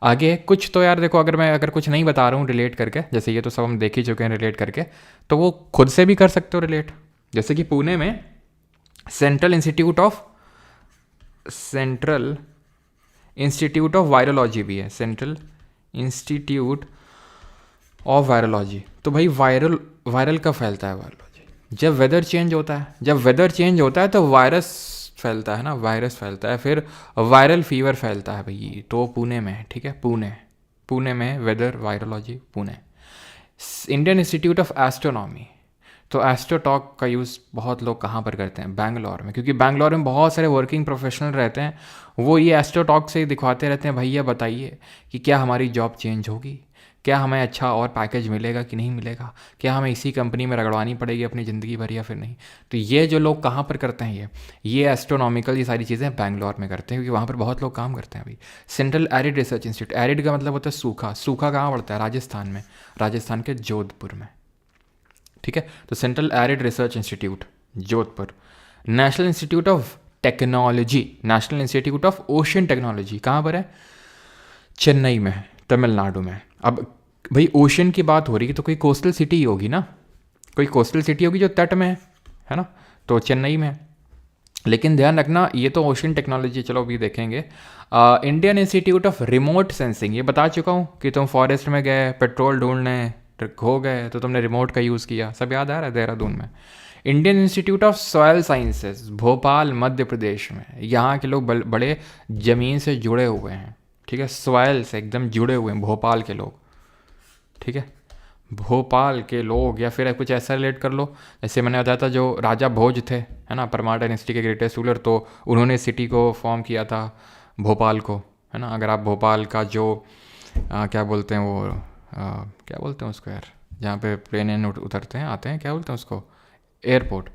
आगे कुछ तो यार देखो, अगर कुछ नहीं बता रहा हूँ रिलेट करके, जैसे ये तो सब हम देख ही चुके हैं रिलेट करके, तो वो खुद से भी कर सकते हो रिलेट। जैसे कि पुणे में सेंट्रल इंस्टीट्यूट ऑफ वायरोलॉजी भी है, सेंट्रल इंस्टीट्यूट ऑफ वायरोलॉजी। तो भाई वायरल कब फैलता है वायरोलॉजी? जब वेदर चेंज होता है, जब वेदर चेंज होता है तो वायरस फैलता है ना, वायरस फैलता है, फिर वायरल फीवर फैलता है भाई। तो पुणे में है, ठीक है, पुणे में weather virology, Pune. Indian institute of astronomy, तो एस्ट्रोटॉक का यूज़ बहुत लोग कहाँ पर करते हैं? बैंगलोर में, क्योंकि बैंगलोर में बहुत सारे वर्किंग प्रोफेशनल रहते हैं, वो ये एस्ट्रोटॉक से दिखवाते रहते हैं, भैया बताइए कि क्या हमारी जॉब चेंज होगी, क्या हमें अच्छा और पैकेज मिलेगा कि नहीं मिलेगा, क्या हमें इसी कंपनी में रगड़वानी पड़ेगी अपनी ज़िंदगी भर या फिर नहीं। तो ये जो लोग कहाँ पर करते हैं, ये एस्ट्रोनॉमिकल, ये सारी चीज़ें बैंगलोर में करते हैं, क्योंकि वहाँ पर बहुत लोग काम करते हैं अभी। Central arid research institute, arid का मतलब होता है सूखा। सूखा कहाँ पड़ता है? राजस्थान में, राजस्थान के जोधपुर में, ठीक है। तो central arid research institute Jodhpur. National institute of technology, national institute of ocean technology कहाँ पर है? चेन्नई में, तमिलनाडु में। अब भाई ओशन की बात हो रही है तो कोई कोस्टल सिटी ही होगी ना, कोई कोस्टल सिटी होगी जो तट में है ना, तो चेन्नई में। लेकिन ध्यान रखना ये तो ओशन टेक्नोलॉजी, चलो अभी देखेंगे। Indian institute of remote sensing, ये बता चुका हूँ कि तुम फॉरेस्ट में गए पेट्रोल ढूंढने, खो गए तो तुमने रिमोट का यूज़ किया, सब याद आ रहा है, देहरादून में। Indian institute of soil sciences, Bhopal Madhya Pradesh में। यहाँ के लोग बड़े ज़मीन से जुड़े हुए हैं, ठीक है, सॉयल से एकदम जुड़े हुए हैं भोपाल के लोग, ठीक है। भोपाल के लोग, या फिर कुछ ऐसा रिलेट कर लो, जैसे मैंने बताया था जो राजा भोज थे, है ना, परमार डायनेस्टी के ग्रेटेस्ट रूलर, तो उन्होंने सिटी को फॉर्म किया था भोपाल को, है ना। अगर आप भोपाल का जो क्या बोलते हैं वो क्या बोलते हैं उसको यार, जहाँ पे प्लेन उतरते हैं आते हैं, क्या बोलते हैं उसको, एयरपोर्ट।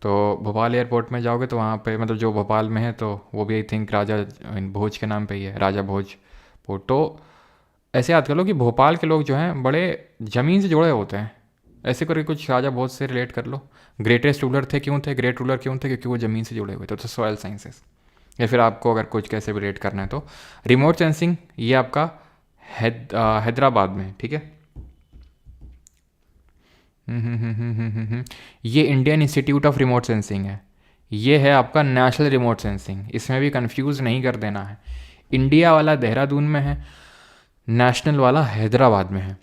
तो भोपाल एयरपोर्ट में जाओगे तो वहाँ पे मतलब जो भोपाल में है तो वो भी आई थिंक राजा भोज के नाम पे ही है, राजा भोज पोर्ट। तो ऐसे याद कर लो कि भोपाल के लोग जो हैं बड़े ज़मीन से जुड़े होते हैं, ऐसे करके कुछ राजा भोज से रिलेट कर लो। ग्रेटेस्ट रूलर थे, क्यों थे ग्रेट रूलर, क्यों थे? क्योंकि वो ज़मीन से जुड़े हुए थे, तो सॉयल साइंसेस। या फिर आपको अगर कुछ कैसे भी रिलेट करना है तो रिमोट सेंसिंग, ये आपका हैदराबाद में, ठीक है। ये Indian institute of remote sensing है, ये है आपका नेशनल रिमोट सेंसिंग, इसमें भी कंफ्यूज नहीं कर देना है। इंडिया वाला देहरादून में है, नेशनल वाला हैदराबाद में है,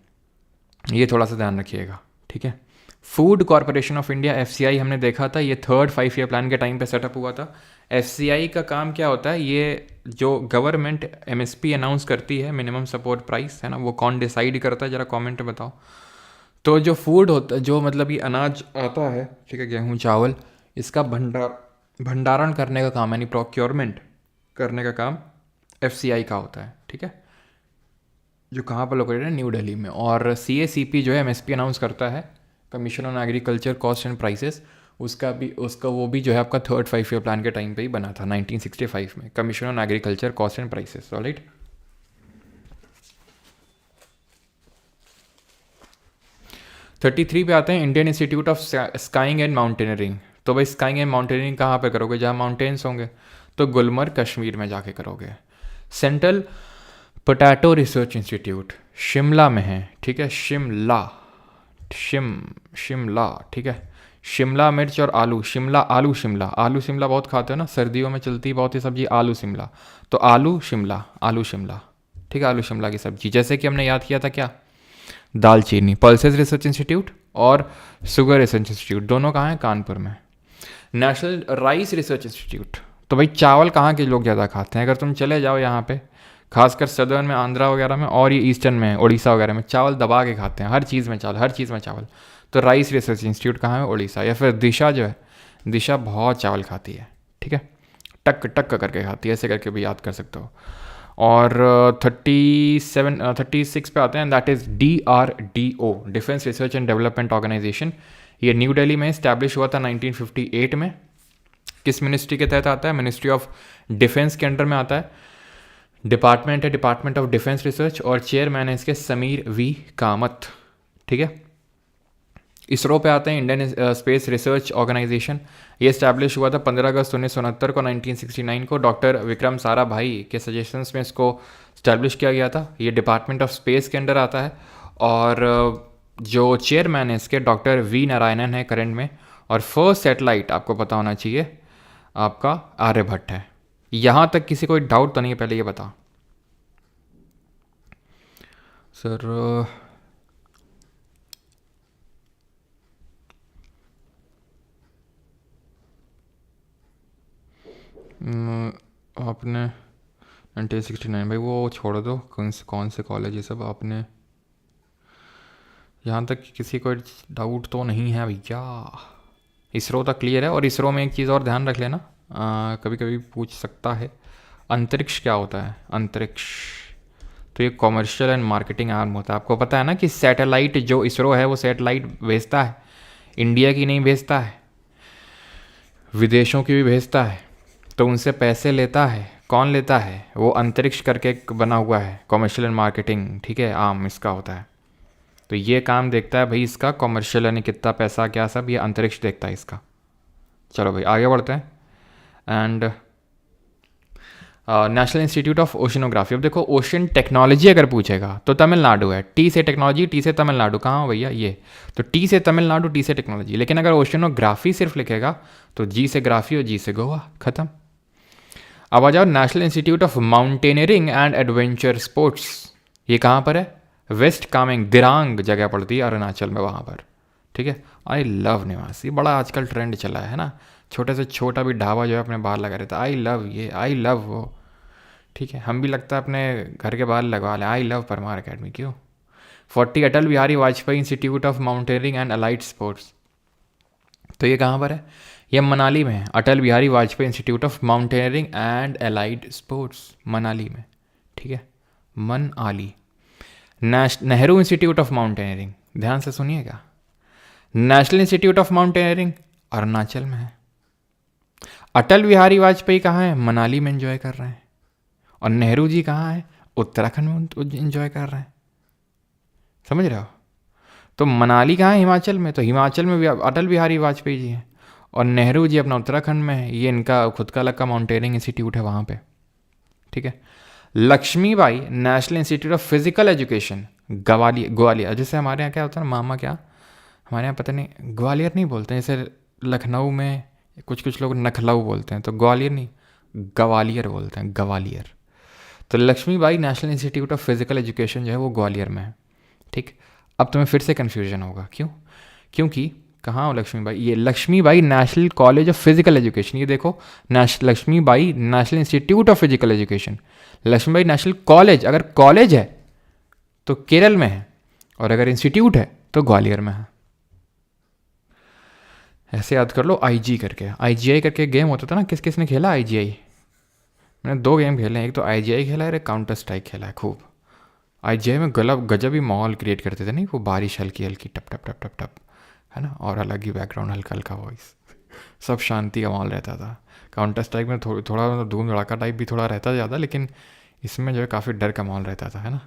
ये थोड़ा सा ध्यान रखिएगा, ठीक है। Food corporation of India, FCI, हमने देखा था ये 3rd 5 ईयर प्लान के टाइम पे सेटअप हुआ था। एफसीआई का काम क्या होता है? ये जो गवर्नमेंट एमएसपी अनाउंस करती है, मिनिमम सपोर्ट प्राइस, है ना, वो कौन डिसाइड करता है, ज़रा कमेंट में बताओ। तो जो फूड होता, जो मतलब ये अनाज आता है, ठीक है, गेहूँ चावल, इसका भंडारण करने का काम, यानी प्रोक्योरमेंट करने का काम FCI का होता है, ठीक है, जो कहाँ पर लोकेटेड है, न्यू दिल्ली में। और CACP जो है MSP अनाउंस करता है, commission on agriculture cost and prices, उसका वो भी जो है आपका थर्ड 5 ईयर प्लान के टाइम पे ही बना था 1965 में, commission on agriculture cost and prices. Alright, 33 पे आते हैं, Indian institute of skiing and mountaineering. तो भाई स्काइंग एंड माउंटेनरिंग कहाँ पे करोगे, जहाँ माउंटेन्स होंगे, तो गुलमर्ग कश्मीर में जाके करोगे। Central potato research institute Shimla में है, ठीक है, शिमला, ठीक है, शिमला मिर्च और आलू, आलू शिमला बहुत खाते हो ना, सर्दियों में चलती है बहुत ही सब्जी आलू शिमला, तो आलू शिमला, ठीक है, आलू शिमला की सब्जी। जैसे कि हमने याद किया था क्या, दालचीनी। पल्सेस रिसर्च इंस्टीट्यूट और शुगर रिसर्च इंस्टीट्यूट दोनों कहाँ हैं, कानपुर में। नेशनल राइस रिसर्च इंस्टीट्यूट, तो भाई चावल कहाँ के लोग ज़्यादा खाते हैं, अगर तुम चले जाओ यहाँ पे, खासकर सदर्न में, आंध्रा वगैरह में, और ये ईस्टर्न में, उड़ीसा वगैरह में, चावल दबा के खाते हैं, हर चीज़ में चावल। तो राइस रिसर्च इंस्टीट्यूट कहाँ है, उड़ीसा। या फिर दिशा जो है, दिशा बहुत चावल खाती है, ठीक है, टक करके खाती है, ऐसे करके भी याद कर सकते हो। और 36 पे आते हैं, that is DRDO, defence research and development organisation. ये न्यू दिल्ली में इस्टेब्लिश हुआ था 1958 में। किस मिनिस्ट्री के तहत आता है, मिनिस्ट्री ऑफ डिफेंस के अंडर में आता है। डिपार्टमेंट है डिपार्टमेंट ऑफ डिफेंस रिसर्च, और चेयरमैन है इसके समीर V कामत, ठीक है। इसरो पे आते हैं, इंडियन स्पेस रिसर्च ऑर्गेनाइजेशन। ये इस्टेब्लिश हुआ था 15 अगस्त 1969 को, 1969 को डॉक्टर विक्रम साराभाई के सजेशंस में इसको इस्टेब्लिश किया गया था। ये डिपार्टमेंट ऑफ स्पेस के अंडर आता है, और जो चेयरमैन है इसके डॉक्टर V नारायणन है करंट में। और फर्स्ट सेटेलाइट आपको पता होना चाहिए आपका आर्यभट्ट है। यहाँ तक किसी को डाउट तो नहीं है, पहले ये बता सर। आपने 1969, भाई वो छोड़ दो, कौन से कॉलेज ये सब आपने, यहाँ तक किसी को डाउट तो नहीं है भैया। इसरो तक क्लियर है। और इसरो में एक चीज़ और ध्यान रख लेना, कभी कभी पूछ सकता है, अंतरिक्ष क्या होता है, अंतरिक्ष, तो ये कॉमर्शियल एंड मार्केटिंग आर्म होता है। आपको पता है ना कि सैटेलाइट जो इसरो है वो सैटेलाइट भेजता है, इंडिया की नहीं भेजता है, विदेशों की भी भेजता है, तो उनसे पैसे लेता है। कौन लेता है, वो अंतरिक्ष करके एक बना हुआ है, कॉमर्शियल एंड मार्केटिंग, ठीक है, आर्म इसका होता है। तो ये काम देखता है भाई इसका, कॉमर्शियल यानी कितना पैसा क्या सब, ये अंतरिक्ष देखता है इसका। चलो भाई आगे बढ़ते हैं। And national institute of oceanography. अब देखो ओशन टेक्नोलॉजी अगर पूछेगा तो तमिलनाडु है, टी से टेक्नोलॉजी, टी से तमिलनाडु, कहाँ हो भैया ये, तो टी से तमिलनाडु, टी से टेक्नोलॉजी। लेकिन अगर ओशनोग्राफी सिर्फ लिखेगा तो जी से ग्राफी और जी से गोवा, खत्म। अब आ जाओ national institute of mountaineering and adventure sports. ये कहाँ पर है, वेस्ट कामेंग, दिरांग जगह पड़ती है अरुणाचल में, वहाँ पर, ठीक है। आई लव निवासी, बड़ा आजकल ट्रेंड चला है ना, छोटे से छोटा भी ढाबा जो है अपने बाहर लगा रहता है, आई लव ये, आई लव वो, ठीक है। हम भी लगता है अपने घर के बाहर लगवा लें, आई लव परमार अकेडमी, क्यों। 40 Atal Bihari Vajpayee institute of mountaineering and allied sports, तो ये कहाँ पर है, ये मनाली में है, Atal Bihari Vajpayee institute of mountaineering and allied sports, Manali में, ठीक है, Manali. Nehru institute of mountaineering, ध्यान से सुनिएगा, national institute of mountaineering Arunachal में है। अटल बिहारी वाजपेयी कहाँ है, मनाली में एंजॉय कर रहे हैं। और नेहरू जी कहाँ है, उत्तराखंड में एंजॉय कर रहे हैं, समझ रहे हो। तो मनाली कहाँ है, हिमाचल में, तो हिमाचल में भी अटल बिहारी वाजपेयी जी हैं, और नेहरू जी अपना उत्तराखंड में है, ये इनका खुद का अलग का माउंटेनियरिंग इंस्टीट्यूट है वहाँ पे, ठीक है। Laxmibai national institute of physical education, Gwalior, जैसे हमारे यहाँ क्या होता है ना, मामा क्या, हमारे यहाँ पता नहीं, ग्वालियर नहीं बोलते हैं, जैसे लखनऊ में कुछ लोग नखलऊ बोलते हैं, तो ग्वालियर नहीं, ग्वालियर बोलते हैं, ग्वालियर। तो Laxmibai national institute of physical education जो है वो ग्वालियर में है, ठीक। अब तुम्हें फिर से कन्फ्यूजन होगा, क्यों, क्योंकि कहाँ हो लक्ष्मीबाई, ये Laxmibai national college of physical education, ये देखो Laxmibai national institute of physical education, Laxmibai national college, अगर कॉलेज है तो केरल में है, और अगर इंस्टीट्यूट है तो ग्वालियर में है। ऐसे याद कर लो, आईजी करके, आईजीआई करके गेम होता था ना, किस किस ने खेला आईजीआई? मैंने 2 गेम खेले हैं, एक तो आईजीआई खेला है, एक काउंटर स्ट्राइक खेला है खूब। आईजीआई में गजब ही माहौल क्रिएट करते थे नहीं, वो बारिश हल्की हल्की टप टप टप टप टप, है ना, और अलग ही बैकग्राउंड, हल्का हल्का वॉइस, सब शांति का माहौल रहता था। काउंटर स्ट्राइक में थोड़ा मतलब धूम धड़ाका टाइप भी थोड़ा रहता ज़्यादा, लेकिन इसमें जो है काफ़ी डर का माहौल रहता था, है ना,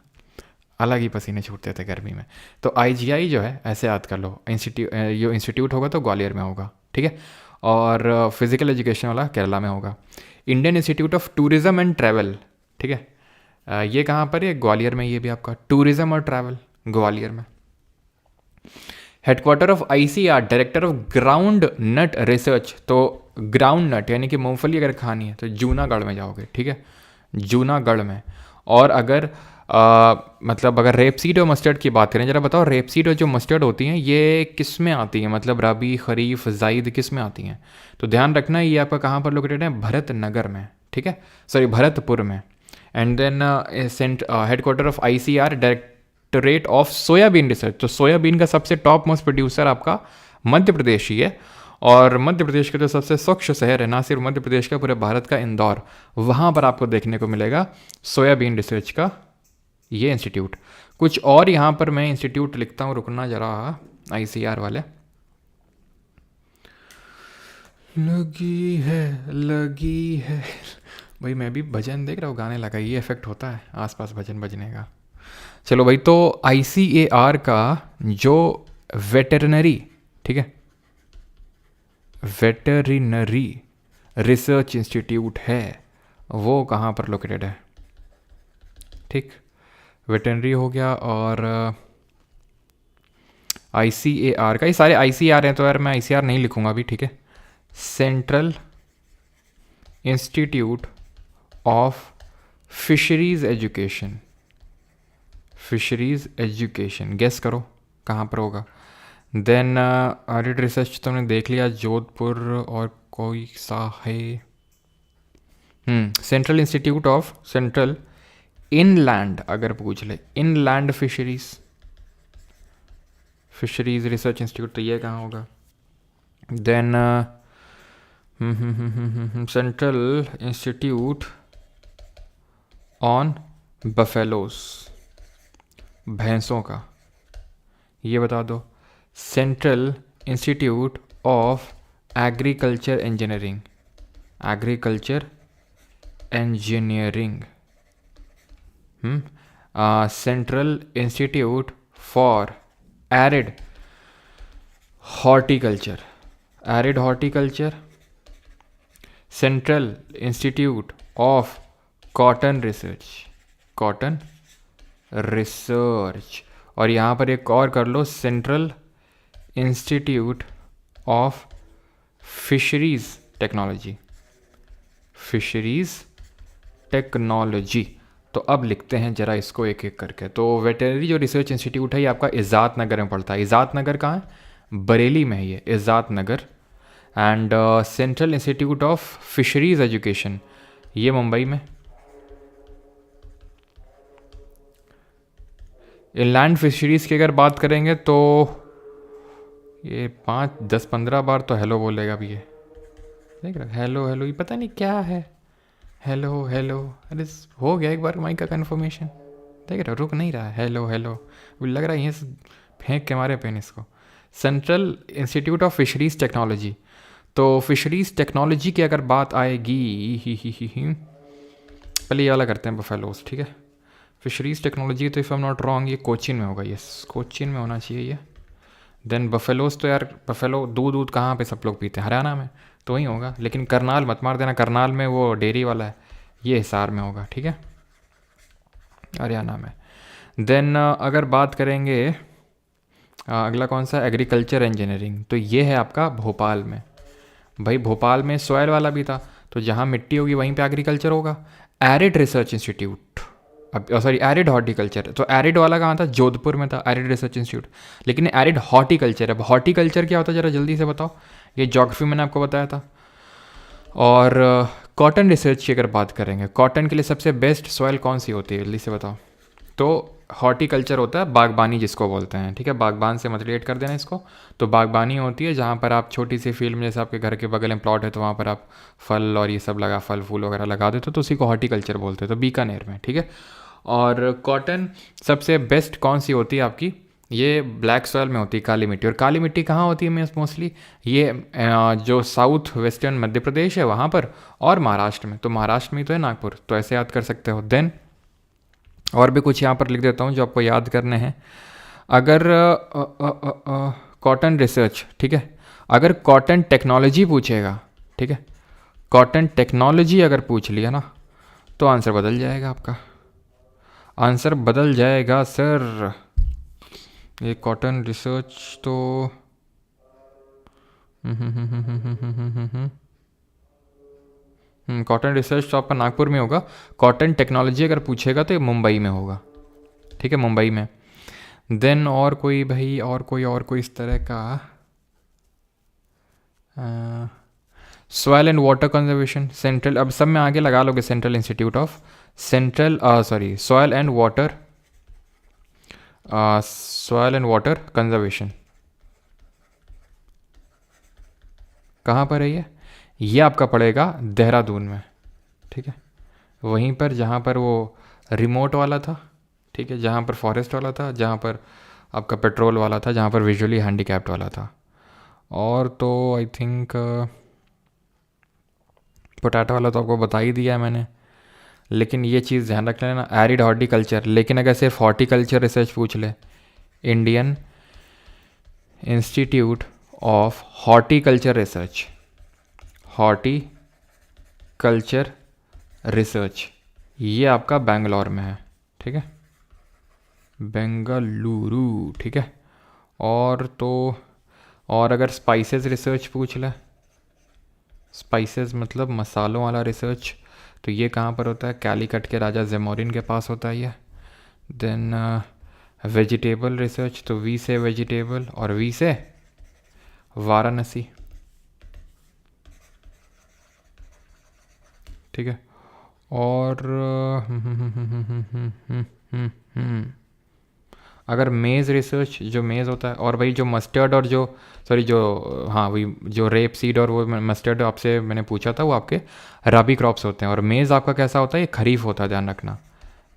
अलग ही पसीने छूटते थे गर्मी में। तो आईजीआई जो है ऐसे याद कर लो, ये इंस्टीट्यूट होगा तो ग्वालियर में होगा, ठीक है। और फिजिकल एजुकेशन वाला केरला में होगा। Indian institute of tourism and travel, ठीक है, ये कहाँ पर है? ग्वालियर में। ये भी आपका टूरिज्म और ट्रैवल ग्वालियर में। Headquarter of ICR, director of ground not research, तो ग्राउंड नट यानी कि मूंगफली अगर खानी है तो जूनागढ़ में जाओगे, ठीक है, जूनागढ़ में। और अगर मतलब अगर रेपसीड और मस्टर्ड की बात करें, जरा बताओ रेपसीड और जो मस्टर्ड होती हैं ये किस में आती हैं, मतलब रबी, खरीफ, जायद किस में आती हैं? तो ध्यान रखना ये आपका कहाँ पर लोकेटेड है? भरतनगर में, ठीक है, सॉरी भरतपुर में। And then headquarter of ICR, directorate of soybean research, तो सोयाबीन का सबसे टॉप मोस्ट प्रोड्यूसर आपका मध्य प्रदेश ही है। और मध्य प्रदेश का जो सबसे स्वच्छ शहर है, ना सिर्फ मध्य प्रदेश का, पूरे भारत का, इंदौर, वहाँ पर आपको देखने को मिलेगा सोयाबीन रिसर्च का ये इंस्टीट्यूट। कुछ और यहाँ पर मैं इंस्टीट्यूट लिखता हूँ, रुकना जरा, आईसीआर वाले। लगी है भाई, मैं भी भजन देख रहा हूँ, गाने लगा, ये इफेक्ट होता है आसपास भजन बजने का। चलो भाई, तो आईसीएआर का जो वेटरनरी, ठीक है, वेटरिनरी रिसर्च इंस्टीट्यूट है वो कहाँ पर लोकेटेड है? ठीक, वेटरनरी हो गया। और आईसीएआर का, ये सारे आईसीआर हैं तो यार मैं आईसीआर नहीं लिखूंगा अभी, ठीक है। Central institute of fisheries education, fisheries education, guess करो कहाँ पर होगा? देन आर्ट रिसर्च तुमने देख लिया, जोधपुर, और कोई सा है? Central institute of central inland, अगर पूछ ले inland fisheries, fisheries research institute, तो ये कहाँ होगा? Then central institute on buffaloes, भैंसों का, ये बता दो। Central institute of agriculture engineering, agriculture engineering. Central institute for arid horticulture, arid horticulture. Central institute of cotton research, cotton research. और यहाँ पर एक और कर लो, central institute of fisheries technology, fisheries technology. तो अब लिखते हैं जरा इसको एक एक करके। तो वेटरनरी जो रिसर्च इंस्टीट्यूट है ये आपका इज़ात नगर में पड़ता है। इज़ात नगर कहाँ है? बरेली में है ये Izatnagar. And central institute of fisheries education ये मुंबई में। इनलैंड फिशरीज़ की अगर बात करेंगे तो ये 5, 10, 15 बार तो हेलो बोलेगा भी ये, देख रहा, हेलो हेलो, ये पता नहीं क्या है, हेलो हेलो। अरे हो गया एक बार माइक का कन्फर्मेशन, देख रहा, रुक नहीं रहा, हेलो हेलो, लग रहा है यहीं से फेंक के मारे पेन इसको। Central institute of fisheries technology, तो फिशरीज़ टेक्नोलॉजी की अगर बात आएगी, पहले ये वाला करते हैं बफेलोस, ठीक है। फिशरीज़ टेक्नोलॉजी तो if I am not wrong ये कोचिन में होगा, यस कोचिन में होना चाहिए ये। देन बफेलोस, तो यार बफेलो दूध कहाँ पे सब लोग पीते हैं? हरियाणा में, तो वहीं होगा। लेकिन करनाल मत मार देना, करनाल में वो डेयरी वाला है, ये हिसार में होगा, ठीक है, हरियाणा में। देन अगर बात करेंगे अगला कौन सा, एग्रीकल्चर इंजीनियरिंग, तो ये है आपका भोपाल में। भाई भोपाल में सॉयल वाला भी था, तो जहाँ मिट्टी होगी वहीं पे एग्रीकल्चर होगा। एरिड रिसर्च इंस्टीट्यूट, अब सॉरी एरिड हॉर्टिकल्चर, तो एरिड वाला कहाँ था? जोधपुर में था एरिड रिसर्च इंस्टीट्यूट। लेकिन एरिड हॉर्टिकल्चर, अब हॉर्टिकल्चर क्या होता है जरा जल्दी से बताओ, ये ज्योग्राफी मैंने आपको बताया था। और कॉटन रिसर्च की अगर बात करेंगे, कॉटन के लिए सबसे बेस्ट सॉइल कौन सी होती है जल्दी से बताओ? तो हॉर्टिकल्चर होता है बागबानी जिसको बोलते हैं, ठीक है, बागबान से मत रिलेट कर देना इसको। तो बागबानी होती है जहाँ पर आप छोटी सी फील्ड में, जैसे आपके घर के बगल में प्लॉट है तो वहाँ पर आप फल और ये सब लगा, फल फूल वगैरह लगा देते हो, तो उसी को हॉर्टिकल्चर बोलते हैं, तो बीकानेर में, ठीक है। और कॉटन सबसे बेस्ट कौन सी होती है आपकी, ये ब्लैक सॉयल में होती है, काली मिट्टी। और काली मिट्टी कहाँ होती है मोस्टली, ये जो साउथ वेस्टर्न मध्य प्रदेश है वहाँ पर, और महाराष्ट्र में। तो महाराष्ट्र में तो है नागपुर, तो ऐसे याद कर सकते हो। देन और भी कुछ यहाँ पर लिख देता हूँ जो आपको याद करने हैं। अगर कॉटन रिसर्च, ठीक है, अगर कॉटन टेक्नोलॉजी पूछेगा, ठीक है, कॉटन टेक्नोलॉजी अगर पूछ लिया ना, तो आंसर बदल जाएगा आपका, आंसर बदल जाएगा सर। ये कॉटन रिसर्च तो कॉटन रिसर्च तो आपका नागपुर में होगा। कॉटन टेक्नोलॉजी अगर पूछेगा तो ये मुंबई में होगा, ठीक है, मुंबई में। देन और कोई भाई, और कोई इस तरह का, soil and water conservation central, अब सब में आगे लगा लोगे central institute of soil and water conservation. कहाँ पर है ये आपका पड़ेगा देहरादून में, ठीक है, वहीं पर जहाँ पर वो रिमोट वाला था, ठीक है, जहाँ पर फॉरेस्ट वाला था, जहाँ पर आपका पेट्रोल वाला था, जहाँ पर विजुअली हैंडीकैप्ड वाला था। और तो आई थिंक पोटैटो वाला तो आपको बता ही दिया है मैंने। लेकिन ये चीज़ ध्यान रख लेना, एरिड हॉर्टिकल्चर। लेकिन अगर सिर्फ हॉर्टिकल्चर रिसर्च पूछ ले, Indian institute of horticulture research, horticulture research, ये आपका बेंगलोर में है, ठीक है, बेंगलुरु, ठीक है। और तो और अगर स्पाइसेस रिसर्च पूछ ले, स्पाइसेस मतलब मसालों वाला रिसर्च, तो ये कहाँ पर होता है, कैलीकट के राजा जेमोरिन के पास होता है ये। देन वेजिटेबल रिसर्च, तो वी से वेजिटेबल और वी से वाराणसी, ठीक है। और अगर मेज़ रिसर्च, जो मेज़ होता है, और भाई जो मस्टर्ड और जो हाँ वही जो रेप सीड और वो मस्टर्ड आपसे मैंने पूछा था, वो आपके रबी क्रॉप्स होते हैं। और मेज़ आपका कैसा होता है, ये खरीफ होता है, ध्यान रखना,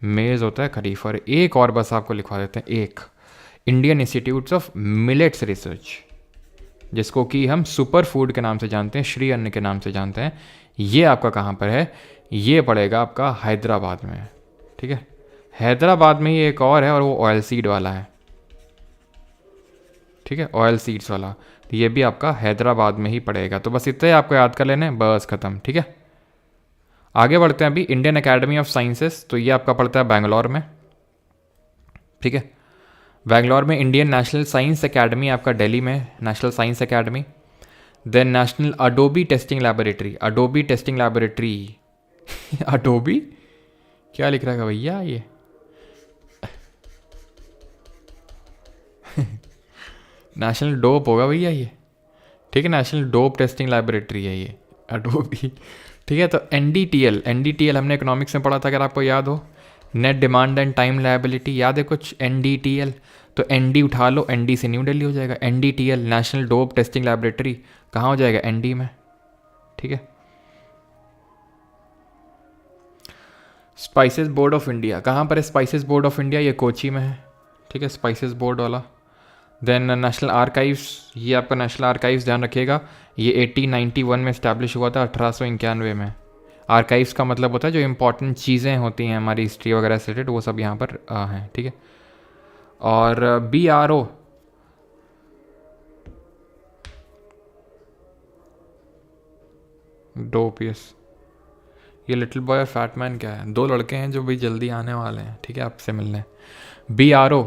मेज़ होता है खरीफ। और एक और बस आपको लिखवा देते हैं, एक Indian institute of millets research, जिसको कि हम सुपर फूड के नाम से जानते हैं, श्री अन्न के नाम से जानते हैं, ये आपका कहाँ पर है, ये पड़ेगा आपका हैदराबाद में, ठीक है। हैदराबाद में ही एक और है, और वो ऑयल सीड वाला है, ठीक है, ऑयल सीड्स वाला, तो ये भी आपका हैदराबाद में ही पड़ेगा। तो बस इतना ही आपको याद कर लेने, बस खत्म, ठीक है। आगे बढ़ते हैं अभी, इंडियन एकेडमी ऑफ साइंसेस, तो ये आपका पड़ता है बैंगलोर में, ठीक है, बैंगलोर में। इंडियन नेशनल साइंस एकेडमी आपका दिल्ली में, national science academy. Then national adobe testing laboratory, adobe testing laboratory adobe क्या लिख रहा है भैया ये नेशनल डोप होगा भैया ये, ठीक है, नेशनल डोप टेस्टिंग लैबोरेटरी है ये अडोबी, ठीक है। तो एनडीटीएल हमने इकोनॉमिक्स में पढ़ा था, अगर आपको याद हो, net demand and time liability, याद है कुछ, एनडीटीएल। तो एनडी उठा लो, एनडी से न्यू दिल्ली हो जाएगा, NDTL national dope testing laboratory कहाँ हो जाएगा, एनडी में, ठीक है। स्पाइसेस बोर्ड ऑफ इंडिया कहाँ पर है, स्पाइसेस बोर्ड ऑफ इंडिया ये कोची में है, ठीक है, स्पाइसेस बोर्ड वाला। देन नेशनल आर्काइव्स, ये आपका नेशनल आर्काइव्स ध्यान रखिएगा, ये 1891 में इस्टेब्लिश हुआ था, 1891 में। आर्काइव्स का मतलब होता है जो इंपॉर्टेंट चीज़ें होती हैं हमारी हिस्ट्री वगैरह से रिलेटेड, वो सब यहाँ पर हैं, ठीक है। और BRO, डोप, यस, ये लिटिल बॉय और फैट मैन क्या है, दो लड़के हैं जो भी जल्दी आने वाले हैं, ठीक है, आपसे मिलने। BRO,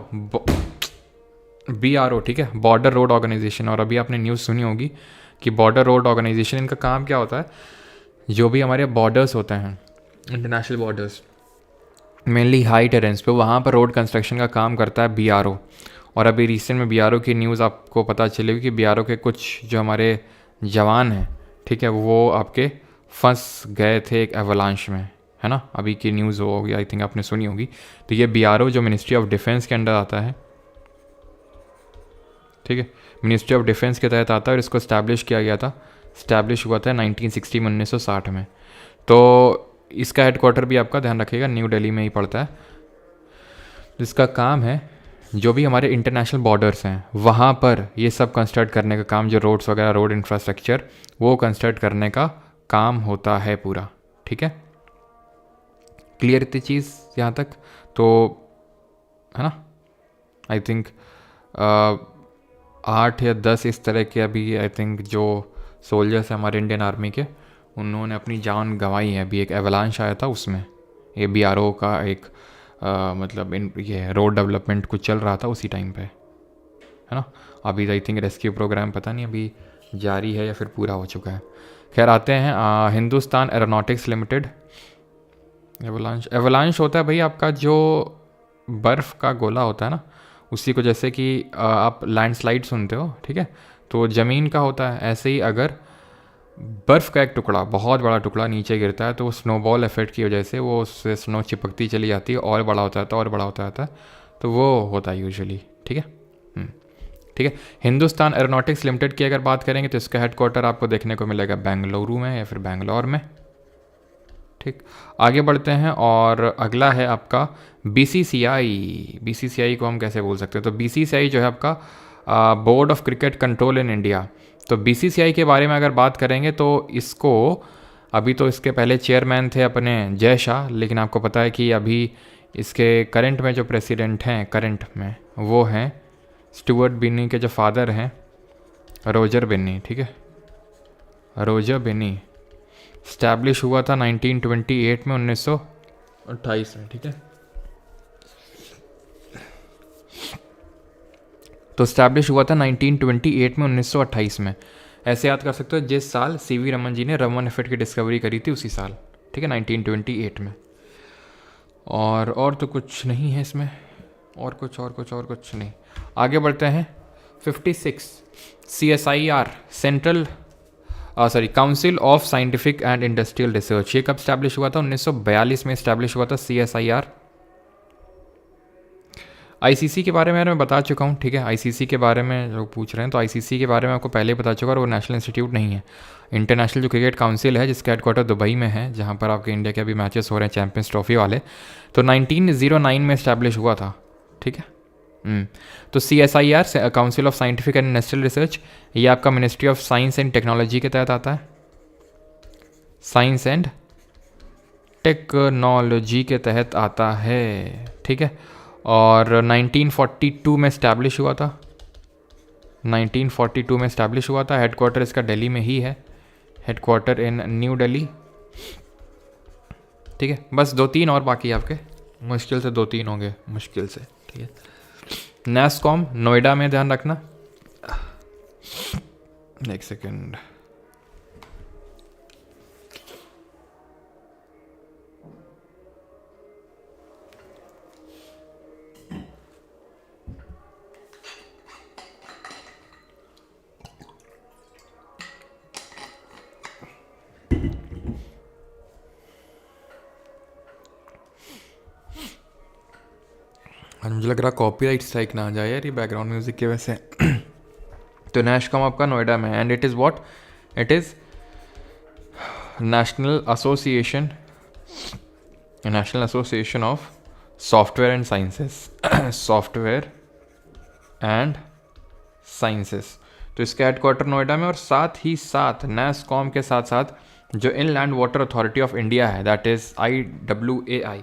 ठीक है, बॉर्डर रोड ऑर्गेनाइजेशन। और अभी आपने न्यूज़ सुनी होगी कि बॉर्डर रोड ऑर्गेनाइजेशन, इनका काम क्या होता है, जो भी हमारे बॉर्डर्स होते हैं, international borders, mainly high terrains पे, वहाँ पर रोड कंस्ट्रक्शन का काम करता है BRO। और अभी रिसेंट में BRO की न्यूज़ आपको पता चलेगी कि BRO के कुछ जो हमारे जवान हैं, ठीक है, वो आपके फंस गए थे एक एवलांश में, है ना, अभी की न्यूज़ होगी, आई थिंक आपने सुनी होगी। तो ये BRO जो मिनिस्ट्री ऑफ डिफेंस के अंडर आता है, ठीक है, मिनिस्ट्री ऑफ डिफेंस के तहत आता है और इसको इस्टेब्लिश किया गया था, इस्टेब्लिश हुआ था 1960 में, 1960 में। तो इसका हेडक्वार्टर भी आपका ध्यान रखिएगा न्यू दिल्ली में ही पड़ता है। जिसका काम है जो भी हमारे इंटरनेशनल बॉर्डर्स हैं वहाँ पर ये सब कंस्ट्रक्ट करने का काम, जो रोड्स वगैरह, रोड इंफ्रास्ट्रक्चर, वो कंस्ट्रक्ट करने का काम होता है पूरा, ठीक है। क्लियर इतनी चीज़ यहाँ तक तो, है ना। आई थिंक 8 या 10 इस तरह के अभी आई थिंक जो सोल्जर्स हैं हमारे इंडियन आर्मी के, उन्होंने अपनी जान गंवाई है। अभी एक एवलांश आया था, उसमें ये BRO का एक मतलब ये रोड डेवलपमेंट कुछ चल रहा था उसी टाइम पे, है ना। अभी आई थिंक रेस्क्यू प्रोग्राम पता नहीं अभी जारी है या फिर पूरा हो चुका है। खैर आते हैं हिंदुस्तान एरोनॉटिक्स लिमिटेड। एवलांश होता है भाई आपका जो बर्फ़ का गोला होता है ना, उसी को, जैसे कि आप लैंडस्लाइड सुनते हो, ठीक है, तो ज़मीन का होता है। ऐसे ही अगर बर्फ़ का एक टुकड़ा, बहुत बड़ा टुकड़ा नीचे गिरता है तो स्नोबॉल इफेक्ट की वजह से वो उससे स्नो चिपकती चली जाती है और बड़ा होता जाता है और बड़ा होता जाता है, तो वो होता है यूजुअली, ठीक है। ठीक है, हिंदुस्तान एरोनॉटिक्स लिमिटेड की अगर बात करेंगे तो इसका हेडक्वार्टर आपको देखने को मिलेगा बेंगलुरु में या फिर बेंगलोर में, ठीक। आगे बढ़ते हैं और अगला है आपका BCCI। BCCI को हम कैसे बोल सकते हैं, तो BCCI जो है आपका board of cricket control in India. तो BCCI के बारे में अगर बात करेंगे तो इसको, अभी तो इसके पहले चेयरमैन थे अपने जय शाह, लेकिन आपको पता है कि अभी इसके करंट में जो प्रेसिडेंट हैं, करंट में वो हैं स्टुअर्ट बिन्नी के जो फादर हैं, रोजर बिन्नी, ठीक है, रोजर बिन्नी। स्टैब्लिश हुआ था 1928 में, 1928 में, ठीक है। तो स्टैब्लिश हुआ था 1928 में, 1928 में। ऐसे याद कर सकते हो जिस साल CV रमन जी ने रमन इफेक्ट की डिस्कवरी करी थी उसी साल, ठीक है, 1928 में। और तो कुछ नहीं है इसमें, और कुछ नहीं। आगे बढ़ते हैं 56 CSIR, central council of scientific and industrial research. ये कब स्टैब्लिश हुआ था, 1942 में स्टैब्लिश हुआ था CSIR। ICC के बारे में मैं बता चुका हूँ, ठीक है। ICC के बारे में जो पूछ रहे हैं तो ICC के बारे में आपको पहले ही बता चुका, और वो नेशनल इंस्टीट्यूट नहीं है, इंटरनेशनल जो क्रिकेट काउंसिल है जिसका हेडक्वार्टर दुबई में है, जहाँ पर आपके इंडिया के अभी मैचेस हो रहे हैं चैंपियंस ट्रॉफी वाले। तो 1909 में इस्टेब्लिश हुआ था, ठीक है। तो CSIR, council of scientific and industrial research, ये आपका ministry of science and technology के तहत आता है, साइंस एंड टेक्नोलॉजी के तहत आता है, ठीक है। और 1942 में इस्टेब्लिश हुआ था, 1942 में इस्टेब्लिश हुआ था। हेडक्वार्टर इसका दिल्ली में ही है, हेडक्वार्टर इन न्यू दिल्ली, ठीक है। बस 2-3 और बाकी आपके, मुश्किल से 2-3 होंगे, मुश्किल से, ठीक है। NASSCOM नोएडा में, ध्यान रखना। एक सेकेंड, और मुझे लग रहा कॉपीराइट स्ट्राइक ना आ जाए यार ये बैकग्राउंड म्यूजिक की वजह से। तो NASSCOM आपका नोएडा में, and it is what, it is national association of software and sciences, software and sciences. तो इसका हेडक्वार्टर नोएडा में, और साथ ही साथ NASSCOM के साथ साथ जो inland water authority of India है, दैट इज़ IWAI,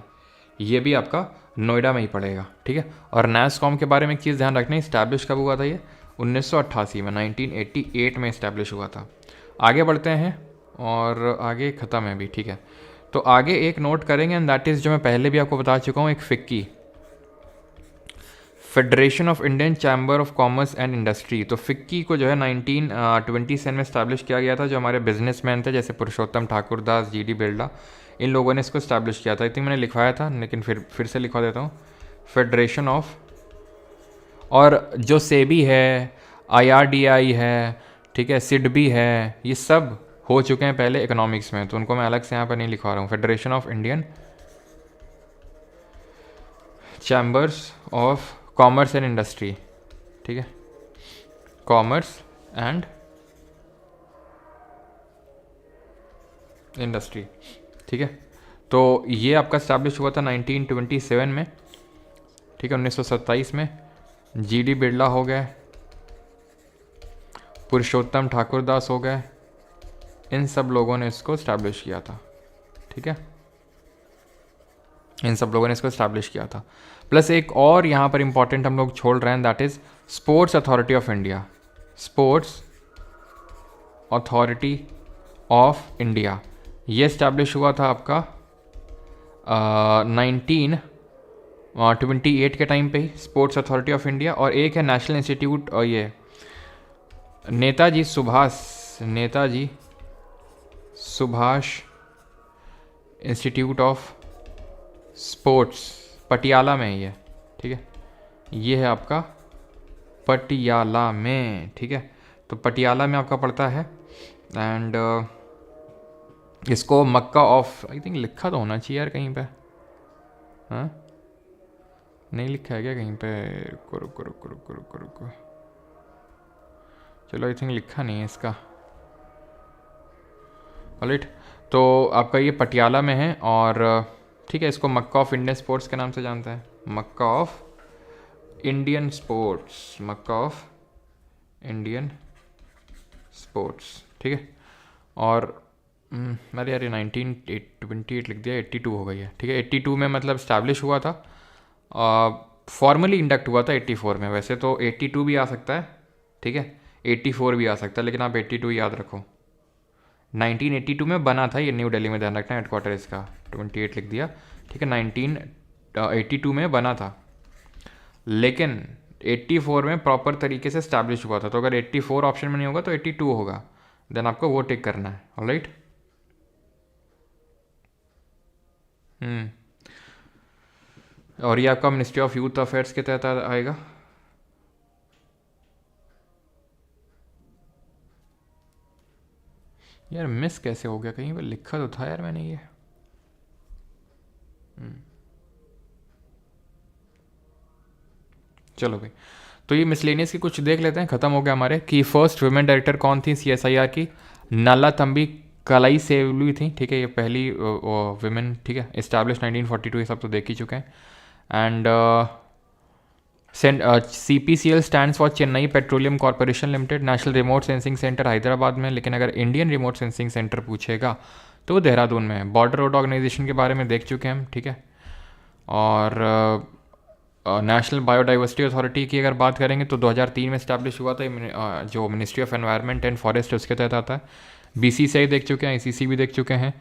ये भी आपका नोएडा में ही पड़ेगा, ठीक है। और NASSCOM के बारे में एक चीज़ ध्यान रखना, इस्टेब्लिश कब हुआ था ये, 1988 में, 1988 में इस्टेब्लिश हुआ था। आगे बढ़ते हैं और आगे ख़त्म है भी, ठीक है। तो आगे एक नोट करेंगे, एंड दैट इज़ जो मैं पहले भी आपको बता चुका हूँ, एक FICCI, federation of Indian chamber of commerce and industry. तो FICCI को जो है 1927 में इस्टेब्लिश किया गया था। जो हमारे बिजनेसमैन थे जैसे पुरुषोत्तम ठाकुर दास, GD बिरला, इन लोगों ने इसको इस्टेब्लिश किया था। आई थिंक मैंने लिखवाया था, लेकिन फिर से लिखवा देता हूँ, फेडरेशन ऑफ, और जो सेबी है, IRDI है, ठीक है, SIDBI है, ये सब हो चुके हैं पहले इकोनॉमिक्स में, तो उनको मैं अलग से यहाँ पर नहीं लिखवा रहा हूँ। Federation of Indian chambers of commerce and industry, ठीक है, कॉमर्स एंड इंडस्ट्री, ठीक है। तो ये आपका स्टैब्लिश हुआ था 1927 में, ठीक है। 1927 में जीडी बिरला हो गए, पुरुषोत्तम ठाकुर दास हो गए, इन सब लोगों ने इसको स्टैब्लिश किया था, ठीक है। इन सब लोगों ने इसको स्टैब्लिश किया था। प्लस एक और यहाँ पर इंपॉर्टेंट हम लोग छोड़ रहे हैं, that is sports authority of India. Sports authority of India ये स्टैब्लिश हुआ था आपका 1928 के टाइम पे ही, स्पोर्ट्स अथॉरिटी ऑफ इंडिया। और एक है नेशनल इंस्टीट्यूट, और ये Netaji Subhash institute of sports, Patiala में ही है, ठीक है। ये है आपका पटियाला में, ठीक है। तो पटियाला में आपका पड़ता है। एंड इसको मक्का ऑफ, आई थिंक लिखा तो होना चाहिए यार कहीं पे, हाँ नहीं लिखा है क्या कहीं पे? रुको, चलो आई थिंक लिखा नहीं है इसका, ऑलराइट। तो आपका ये पटियाला में है, और ठीक है, इसको मक्का ऑफ इंडियन स्पोर्ट्स के नाम से जानते हैं, Mecca of Indian sports, Mecca of Indian sports, ठीक है। और अरे यार 1928 लिख दिया, 82 हो गई है, ठीक है। 82 में मतलब इस्टेब्लिश हुआ था, फॉर्मली इंडक्ट हुआ था 84 में। वैसे तो 82 भी आ सकता है, ठीक है, 84 भी आ सकता है, लेकिन आप 82 याद रखो। 1982 में बना था ये, न्यू दिल्ली में, ध्यान रखना हेडक्वार्टर इसका। 28 लिख दिया, ठीक है। 1982 में बना था, लेकिन 84 में प्रॉपर तरीके से स्टैब्लिश हुआ था। तो अगर 84 ऑप्शन में नहीं होगा तो 82 होगा, देन आपको वो टिक करना है, ऑलराइट। और ये आपका मिनिस्ट्री ऑफ यूथ अफेयर्स के तहत आएगा। यार मिस कैसे हो गया, कहीं पर लिखा तो था यार मैंने ये। चलो भाई, तो ये मिसलेनियस की कुछ देख लेते हैं, खत्म हो गया हमारे। कि फर्स्ट वुमेन डायरेक्टर कौन थी CSIR की? नल्लातंबी कलाई सेवलू थी, ठीक है। ये पहली वुमेन, ठीक है, इस्टेब्लिश 1942, ये सब तो देख ही चुके हैं। And CPCL stands for Chennai petroleum corporation limited, national remote sensing centre Hyderabad में, लेकिन अगर इंडियन रिमोट सेंसिंग सेंटर पूछेगा तो वो देहरादून में है। बॉर्डर रोड ऑर्गेनाइजेशन के बारे में देख चुके हैं हम, ठीक है। और नेशनल बायोडाइवर्सिटी अथॉरिटी की अगर बात करेंगे तो 2003 में इस्टेब्लिश हुआ था, जो ministry of environment and forest उसके तहत आता है। BCCI देख चुके हैं, ICC भी देख चुके हैं।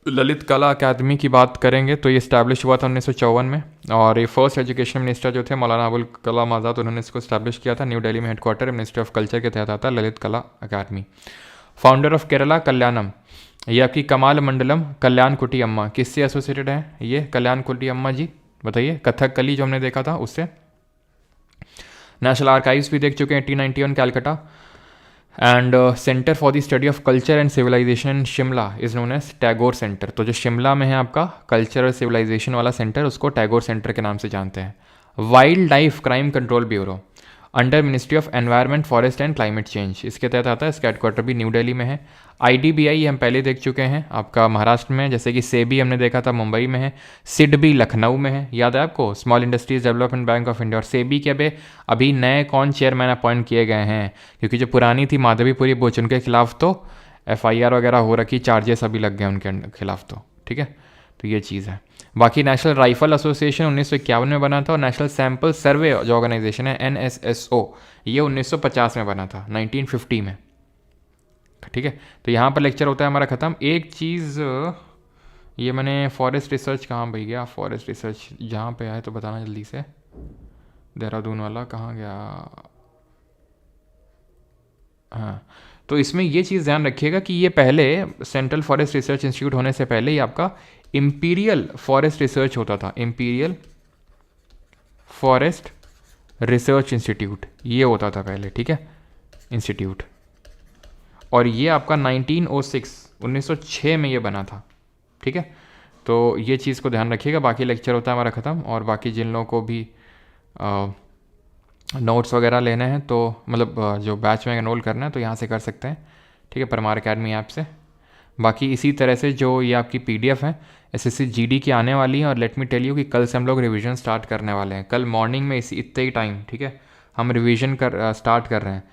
ललित कला अकादमी की बात करेंगे तो ये इस्टेब्लिश हुआ था 1954 में, और ये फर्स्ट एजुकेशन मिनिस्टर जो थे मौलाना अबुल कलाम आज़ाद, उन्होंने इसको इस्टेब्लिश किया था। न्यू दिल्ली में हेडक्वार्टर मिनिस्ट्री ऑफ कल्चर के तहत आता है ललित कला अकादमी। फाउंडर ऑफ केरला कल्याणम, ये आपकी कमाल मंडलम कल्याण कुटी अम्मा किससे एसोसिएटेड है? ये कल्याण कुटी अम्मा जी, बताइए। कथक कली जो हमने देखा था उससे। नेशनल आर्काइव्स भी देख चुके हैं, 1891 Calcutta. And centre for the study of culture and civilisation in Shimla is known as Tagore centre. तो जो शिमला में है आपका कल्चर और सिविलाइजेशन वाला सेंटर, उसको टैगोर सेंटर के नाम से जानते हैं। Wild life crime control bureau under ministry of environment forest and climate change, इसके तहत आता है। इसका हेडक्वार्टर भी न्यू दिल्ली में है। IDBI हम पहले देख चुके हैं आपका महाराष्ट्र में, जैसे कि सेबी हमने देखा था मुंबई में है। सिडबी लखनऊ में है, याद है आपको, small industries development bank of India. और सेबी के अभी नए कौन चेयरमैन अपॉइंट किए गए हैं, क्योंकि जो पुरानी थी माधवीपुरी बुच, उनके खिलाफ तो FIR वगैरह हो रखी, चार्जेस अभी लग गए उनके खिलाफ, तो ठीक है। तो ये चीज़ है। बाकी नेशनल राइफल एसोसिएशन 1951 में बना था, और नेशनल सैंपल सर्वे जो ऑर्गेनाइजेशन है NSSO, ये 1950 में बना था, 1950 में, ठीक है। तो यहाँ पर लेक्चर होता है हमारा ख़त्म। एक चीज़ ये मैंने फॉरेस्ट रिसर्च कहाँ भाई गया, फॉरेस्ट रिसर्च जहाँ पे आए तो बताना जल्दी से, देहरादून वाला कहाँ गया? हाँ, तो इसमें ये चीज़ ध्यान रखिएगा कि ये पहले सेंट्रल फॉरेस्ट रिसर्च इंस्टीट्यूट होने से पहले ही आपका इंपीरियल फॉरेस्ट रिसर्च होता था। इंपीरियल फॉरेस्ट रिसर्च इंस्टीट्यूट ये होता था पहले, ठीक है, इंस्टीट्यूट। और ये आपका 1906 में ये बना था, ठीक है। तो ये चीज़ को ध्यान रखिएगा। बाकी लेक्चर होता है हमारा ख़त्म, और बाकी जिन लोगों को भी नोट्स वगैरह लेने हैं तो मतलब जो बैच में एनरोल करना है तो यहाँ से कर सकते हैं, ठीक है, परमार अकेडमी ऐप से। बाकी इसी तरह से जो ये आपकी पीडीएफ है एसएससी जीडी की आने वाली है, और लेट मी टेल यू कि कल से हम लोग रिवीजन स्टार्ट करने वाले हैं। कल मॉर्निंग में इसी इतने ही टाइम, ठीक है, हम रिवीजन स्टार्ट कर रहे हैं।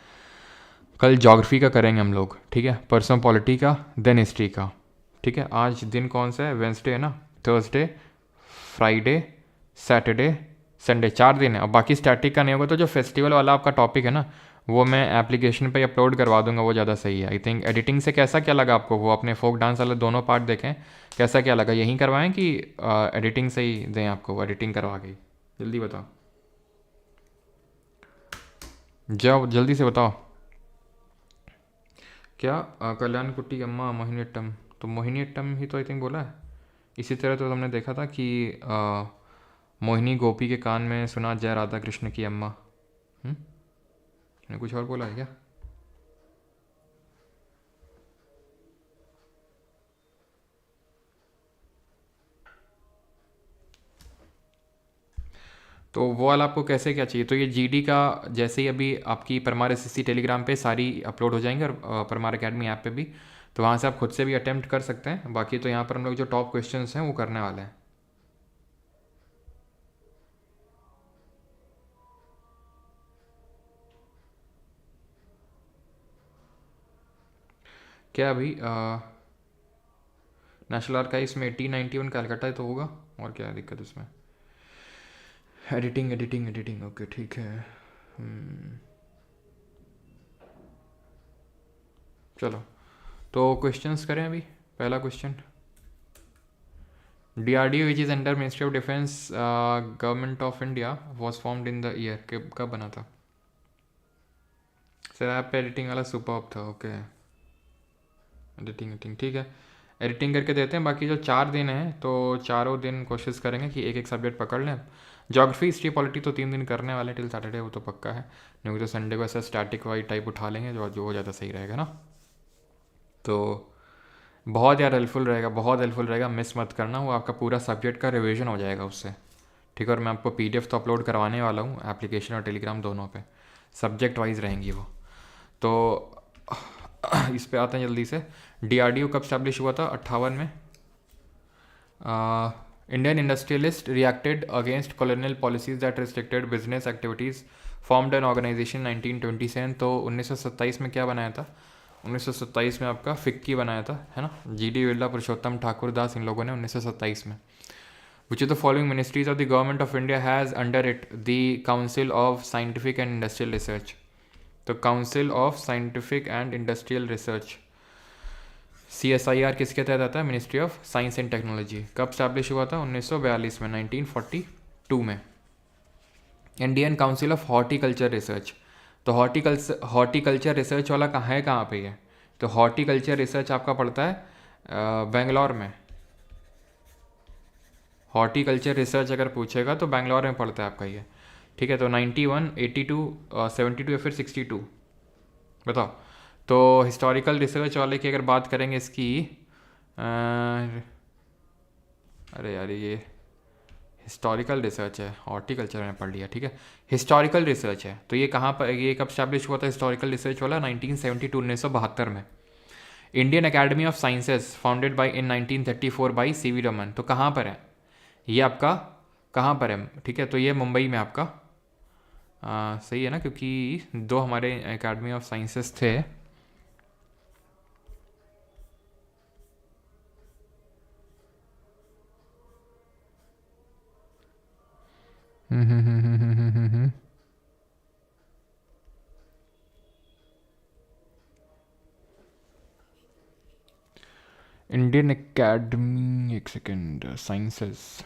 कल ज्योग्राफी का करेंगे हम लोग, ठीक है, परसों पॉलिटी का, देन हिस्ट्री का, ठीक है। आज दिन कौन सा है? वेंसडे है ना, थर्सडे, फ्राइडे, सैटरडे, संडे, 4 दिन है। और बाकी स्टैटिक का नहीं होगा, तो जो फेस्टिवल वाला आपका टॉपिक है ना वो मैं एप्लीकेशन पे अपलोड करवा दूंगा, वो ज़्यादा सही है आई थिंक। एडिटिंग से कैसा क्या लगा आपको? वो अपने फोक डांस वाले दोनों पार्ट देखें, कैसा क्या लगा? यहीं करवाएं कि एडिटिंग से ही दें आपको? वो एडिटिंग करवा के जल्दी बताओ, जाओ जल्दी से बताओ। क्या कल्याण कुट्टी अम्मा मोहिनीअट्टम, तो मोहिनीअट्टम ही तो आई थिंक बोला है। इसी तरह तो हमने देखा था कि मोहिनी गोपी के कान में सुना जय राधा कृष्ण की अम्मा। मैंने कुछ और बोला है क्या? तो वो वाला आपको कैसे क्या चाहिए? तो ये जीडी का जैसे ही अभी आपकी परमार एसएससी टेलीग्राम पे सारी अपलोड हो जाएंगे, और परमार अकेडमी ऐप पे भी, तो वहाँ से आप खुद से भी अटेम्प्ट कर सकते हैं। बाकी तो यहाँ पर हम लोग जो टॉप क्वेश्चंस हैं वो करने वाले हैं। क्या अभी नेशनल आर्काइव्स में 1891 कैलकाटा है तो होगा, और क्या दिक्कत उसमें? एडिटिंग एडिटिंग एडिटिंग, ओके ठीक है। चलो तो क्वेश्चंस करें अभी। पहला question, DRDO which is under ministry of defence government of India was formed in the year, कब बना था? सर ऐप पे एडिटिंग वाला सुपर था, ओके। एडिटिंग एडिटिंग ठीक है, एडिटिंग करके देते हैं। बाकी जो 4 दिन हैं तो चारों दिन कोशिश करेंगे कि एक एक सब्जेक्ट पकड़ लें। ज्योग्राफी, हिस्ट्री, पॉलिटी तो 3 दिन करने वाले टिल सैटरडे, वो तो पक्का है। नहीं तो संडे को ऐसा स्टैटिक वाइज टाइप उठा लेंगे जो जो ज़्यादा सही रहेगा ना। तो बहुत यार हेल्पफुल रहेगा, बहुत हेल्पफुल रहेगा, मिस मत करना। वो आपका पूरा सब्जेक्ट का रिवीजन हो जाएगा उससे, ठीक है। और मैं आपको पीडीएफ तो अपलोड करवाने वाला हूँ एप्लीकेशन और टेलीग्राम दोनों पे, सब्जेक्ट वाइज रहेंगी वो। तो इस पे आते हैं जल्दी से। डीआरडीओ कब स्टैब्लिश हुआ था? 58 में। Indian industrialist reacted against colonial policies that restricted business activities, formed an organisation 1927। तो 1927 में क्या बनाया था? 1927 में आपका फिक्की बनाया था, है ना, जीडी बिरला, पुरुषोत्तम ठाकुर दास, इन लोगों ने 1927 में। Which of the following ministries of the government of India has under it the council of scientific and industrial research? तो council of scientific and industrial research, CSIR किसके तहत आता है? Ministry of science and technology. कब establish हुआ था? 1942 में, 1942 में। Indian council of horticulture research, तो हॉर्टिकल्चर रिसर्च वाला कहाँ है, कहाँ पे है? तो हॉर्टिकल्चर रिसर्च आपका पड़ता है बेंगलोर में। हॉर्टिकल्चर रिसर्च अगर पूछेगा तो बेंगलोर में पड़ता है आपका ये, ठीक है। तो 91, 82, 72 या फिर 62 बताओ। तो हिस्टोरिकल रिसर्च वाले की अगर बात करेंगे इसकी, अरे यार ये हिस्टोरिकल रिसर्च है, हॉर्टिकल्चर में पढ़ लिया, ठीक है। हिस्टोरिकल रिसर्च है, तो ये कहाँ पर, ये कब स्टैब्लिश हुआ था हिस्टोरिकल रिसर्च वाला? 1972, 1972 में। Indian academy of sciences founded by in 1934 by CV Raman, तो कहाँ पर है ये आपका? कहाँ पर है, ठीक है। तो ये मुंबई में आपका सही है ना, क्योंकि 2 हमारे अकेडमी ऑफ साइंसेस थे। इंडियन अकेडमी, एक सेकेंड, साइंसेस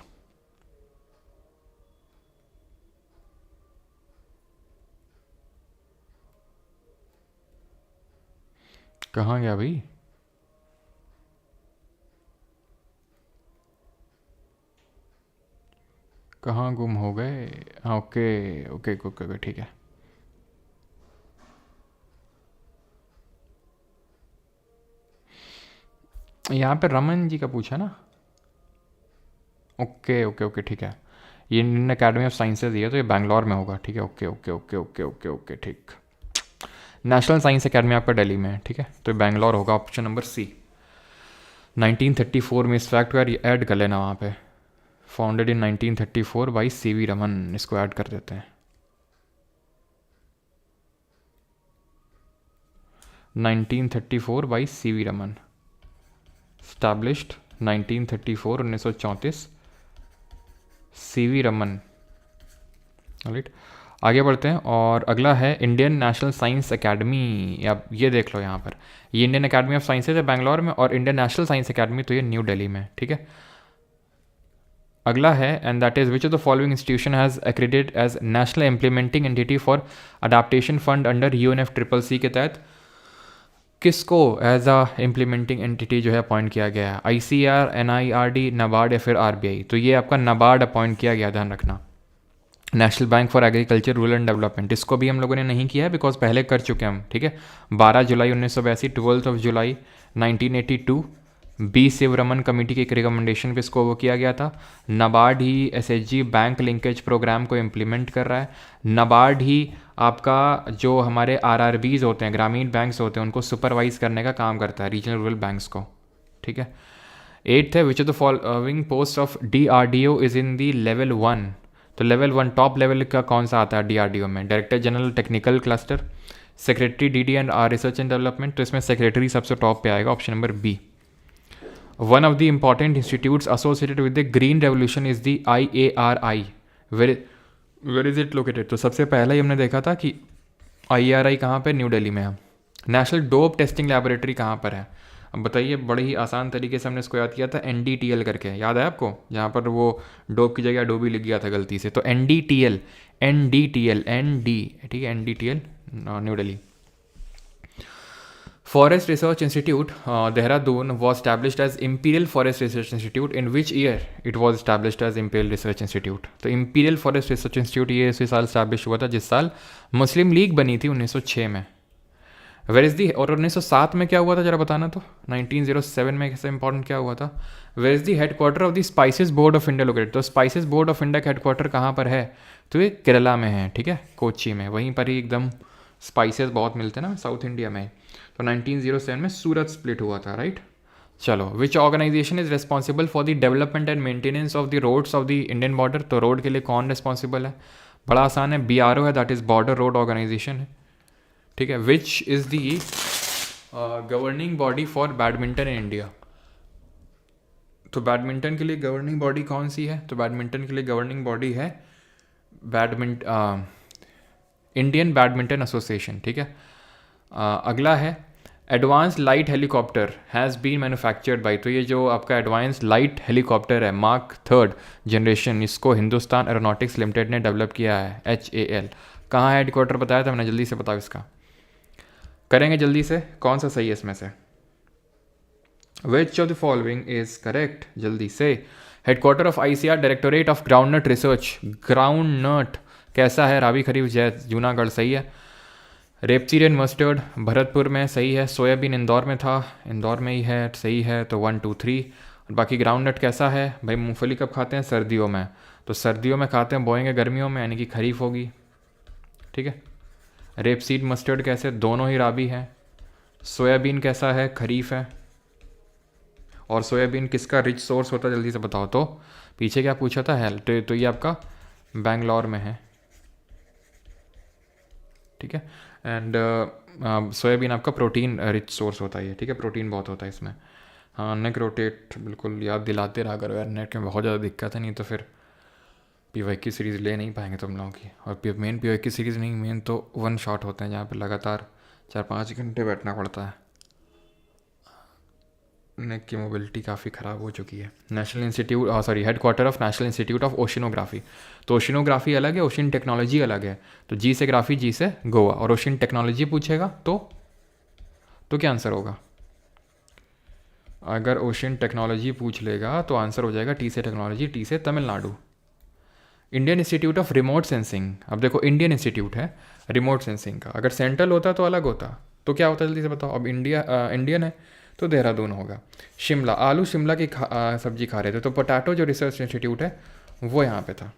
कहाँ गया भाई? कहाँ गुम हो गए? हाँ ओके ओके ओके ओके ठीक है। यहाँ पे रमन जी का पूछा ना। ओके ओके ओके ठीक है, ये इंडियन अकेडमी ऑफ साइंसेज है तो ये बैंगलोर में होगा, ठीक है। Okay okay okay okay okay okay ठीक। नेशनल साइंस अकेडमी आपका दिल्ली में है, ठीक है, तो ये बैंगलोर होगा, ऑप्शन नंबर सी। 1934 में इस फैक्ट को यार ऐड कर लेना वहाँ पे, founded in 1934 by CV Raman, इसको ऐड कर देते हैं। 1934 by CV Raman, established 1934 1934, CV Raman. Right, आगे बढ़ते हैं और अगला है इंडियन नेशनल साइंस एकेडमी। आप ये देख लो यहाँ पर, ये इंडियन अकेडमी ऑफ साइंसेज है बैंगलोर में, और इंडियन नेशनल साइंस एकेडमी तो ये न्यू दिल्ली में, ठीक है। अगला है and that is which of the following institution has accredited as national implementing entity for adaptation fund under UNFCCC के तहत किसको एज अ इम्प्लीमेंटिंग एंटिटी जो है अपॉइंट किया गया है? ICAR, NIRD, नाबार्ड या फिर RBI? तो ये आपका नाबार्ड अपॉइंट किया गया, ध्यान रखना। National bank for agriculture rural and development, इसको भी हम लोगों ने नहीं किया है बिकॉज पहले कर चुके हैं हम, ठीक है। 12 जुलाई 1982, 12 जुलाई 1982, बी शिवरमन कमेटी के एक रिकमेंडेशन पे इसको वो किया गया था। नाबार्ड ही SHG बैंक लिंकेज प्रोग्राम को इम्प्लीमेंट कर रहा है। नाबार्ड ही आपका जो हमारे RRBs होते हैं, ग्रामीण बैंक्स होते हैं, उनको सुपरवाइज करने का काम करता है, रीजनल रूरल बैंक्स को, ठीक है। 8th है which of the following post of DRDO is in the level 1? तो लेवल 1 टॉप लेवल का कौन सा आता है DRDO में? Director general technical cluster, secretary DD&R research and development, तो इसमें सेक्रेटरी सबसे टॉप पे आएगा, option number B. One of the important institutes associated with the green revolution is the IARI। Where is it located? तो सबसे पहले ही हमने देखा था कि IARI कहाँ पे, न्यू दिल्ली में है। नेशनल डोप टेस्टिंग लैबोरेटरी कहाँ पर है? अब बताइए, बड़े ही आसान तरीके से हमने इसको याद किया था, NDTL करके, याद है आपको? जहाँ पर वो डोप की जगह डोबी लिख गया था गलती से, तो NDTL, ठीक है, NDTL new Delhi. Forest Research Institute, Dehradun, was established as Imperial Forest Research Institute. In which year it was established as Imperial Research Institute? तो Imperial Forest Research Institute ये इसी साल established हुआ था जिस साल मुस्लिम लीग बनी थी 1906 में। वेर इज़ दी, और 1907 में क्या हुआ था जरा बताना तो, 1907 में कैसे इंपॉर्टेंट क्या हुआ था? Where is the headquarter of the spices board of India located? तो स्पाइसेस बोर्ड ऑफ इंडिया का हेडक्वार्टर कहाँ पर है? तो ये केरला में है, ठीक है, कोची में, वहीं पर ही एकदम स्पाइसेस बहुत मिलते हैं ना साउथ इंडिया में। तो 1907 में सूरत स्प्लिट हुआ था, राइट। चलो, which organisation is responsible for the development and maintenance of the roads of the Indian border? तो रोड के लिए कौन रिस्पॉन्सिबल है? बड़ा आसान है, BRO है, that is border road organisation है, ठीक है। Which is the governing body for badminton in India? तो बैडमिंटन के लिए गवर्निंग बॉडी कौन सी है? तो बैडमिंटन के लिए गवर्निंग बॉडी है इंडियन बैडमिंटन एसोसिएशन, ठीक है। अगला है advance light helicopter has been manufactured by? तो ये जो आपका एडवांस लाइट हेलीकॉप्टर है मार्क 3rd जनरेशन, इसको हिंदुस्तान एरोनॉटिक्स लिमिटेड ने डेवलप किया है, HAL। कहाँ है हेडक्वार्टर बताया था मैंने, जल्दी से बताओ इसका, करेंगे जल्दी से, कौन सा सही है इसमें से? विच of the following is correct, जल्दी से। Headquarter of ICR directorate of groundnut research, groundnut कैसा है? रावी खरीफ जैद, जूनागढ़, सही है। रेपसीड एंड मस्टर्ड भरतपुर में, सही है। सोयाबीन इंदौर में था, इंदौर में ही है, सही है। तो 1 2 3। और बाकी ग्राउंडनट कैसा है भाई? मूंगफली कब खाते हैं? सर्दियों में, तो सर्दियों में खाते हैं, बोएंगे गर्मियों में, यानी कि खरीफ होगी, ठीक है। रेपसीड मस्टर्ड कैसे? दोनों ही राबी है। सोयाबीन कैसा है? खरीफ है। और सोयाबीन किसका रिच सोर्स होता है, जल्दी से बताओ तो। पीछे क्या पूछा था? हेल, तो ये आपका बेंगलोर में है, ठीक है। एंड सोयाबीन आपका प्रोटीन रिच सोर्स होता है, ठीक है, प्रोटीन बहुत होता है इसमें। हाँ, नेक रोटेट बिल्कुल याद दिलाते रहा करो यार, नेट में बहुत ज़्यादा दिक्कत है, नहीं तो फिर PY की सीरीज़ ले नहीं पाएंगे तुम लोगों की। और मेन PY की सीरीज़ नहीं, मेन तो 1 शॉट होते हैं जहाँ पे लगातार 4-5 घंटे बैठना पड़ता है। नेक की मोबिलिटी काफ़ी ख़राब हो चुकी है। National institute, headquarter of national institute of oceanography. तो ओशिनोग्राफी अलग है, ओशिन टेक्नोलॉजी अलग है। तो जी से ग्राफी, जी से गोवा, और ओशिन टेक्नोलॉजी पूछेगा तो क्या आंसर होगा? अगर ओशिन टेक्नोलॉजी पूछ लेगा तो आंसर हो जाएगा T से टेक्नोलॉजी, T से Tamil Nadu. Indian institute of remote sensing, अब देखो इंडियन इंस्टीट्यूट है रिमोट सेंसिंग का, अगर सेंट्रल होता तो अलग होता, तो क्या होता जल्दी से बताओ। अब इंडियन है तो देहरादून होगा। शिमला, आलू शिमला की सब्जी खा रहे थे, तो पोटैटो जो रिसर्च इंस्टीट्यूट है वो यहाँ पे था।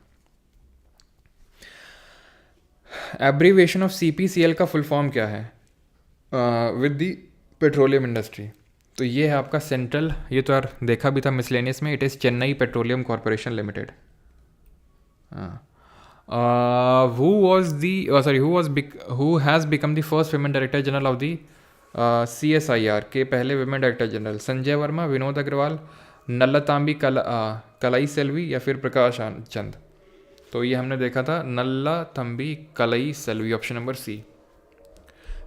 एब्रीविएशन ऑफ CPCL का फुल फॉर्म क्या है विद दी पेट्रोलियम इंडस्ट्री? तो ये है आपका सेंट्रल, ये तो यार देखा भी था मिसलेनियस में, it is Chennai petroleum corporation limited. Who has become the first women director general of the CSIR के पहले women director general? Sanjay Verma, Vinod Agarwal, Nallathamby Kalai Selvi या फिर प्रकाश चंद? तो ये हमने देखा था Nallathambi Kalai Selvi, option number C.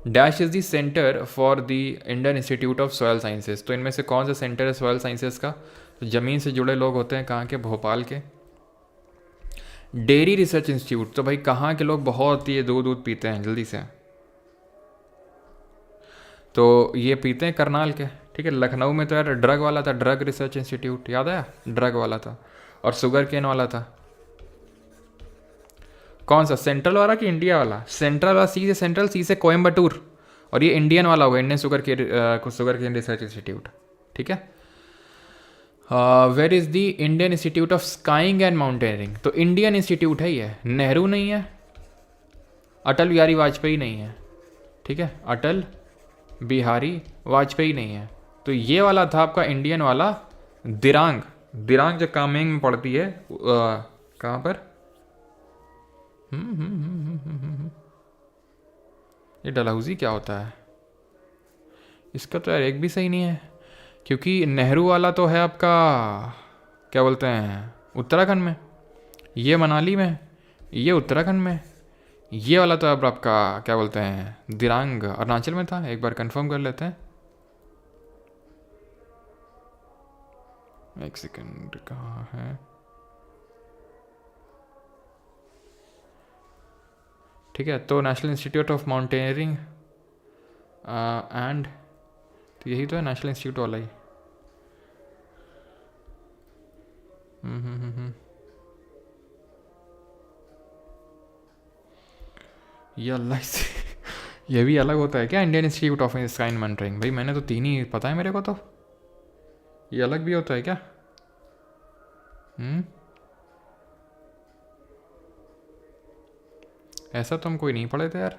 Dash is the centre for the Indian institute of soil sciences? तो इनमें से कौन सा सेंटर है सॉयल साइंसेज का? तो ज़मीन से जुड़े लोग होते हैं, कहाँ के? भोपाल के। डेयरी रिसर्च इंस्टीट्यूट, तो भाई कहाँ के लोग बहुत ये दूध पीते हैं जल्दी से? तो ये पीते हैं करनाल के, ठीक है। लखनऊ में तो यार ड्रग वाला था, ड्रग रिसर्च इंस्टीट्यूट, याद आया? ड्रग वाला था। और शुगर केन वाला था कौन सा? सेंट्रल वाला कि इंडिया वाला? सेंट्रल वाला सी से सेंट्रल, सी से कोयम्बटूर, और ये इंडियन वाला होगा, Indian sugar cane research institute, ठीक है। Where is the Indian institute of skiing and mountaineering? तो इंडियन इंस्टीट्यूट है ये, नेहरू नहीं है, अटल बिहारी वाजपेयी नहीं है, ठीक है, अटल बिहारी वाजपेयी नहीं है। तो ये वाला था आपका इंडियन वाला, दिरांग। दिरांग जो कामेंग में पड़ती है, कहाँ पर? ये डलहौजी क्या होता है? इसका तो यार एक भी सही नहीं है, क्योंकि नेहरू वाला तो है आपका क्या बोलते हैं उत्तराखंड में, ये मनाली में, ये उत्तराखंड में, ये वाला तो अब आपका क्या बोलते हैं दिरांग अरुणाचल में था। एक बार कंफर्म कर लेते हैं, एक सेकंड, कहाँ है? ठीक है, तो national institute of mountaineering and, तो यही तो है नेशनल इंस्टीट्यूट वाला ही। ये अल्लाह से ये भी अलग होता है क्या? Indian institute of sky and monitoring? भाई मैंने तो 3 ही पता है मेरे को, तो ये अलग भी होता है क्या? ऐसा तो हम कोई नहीं पढ़े थे यार।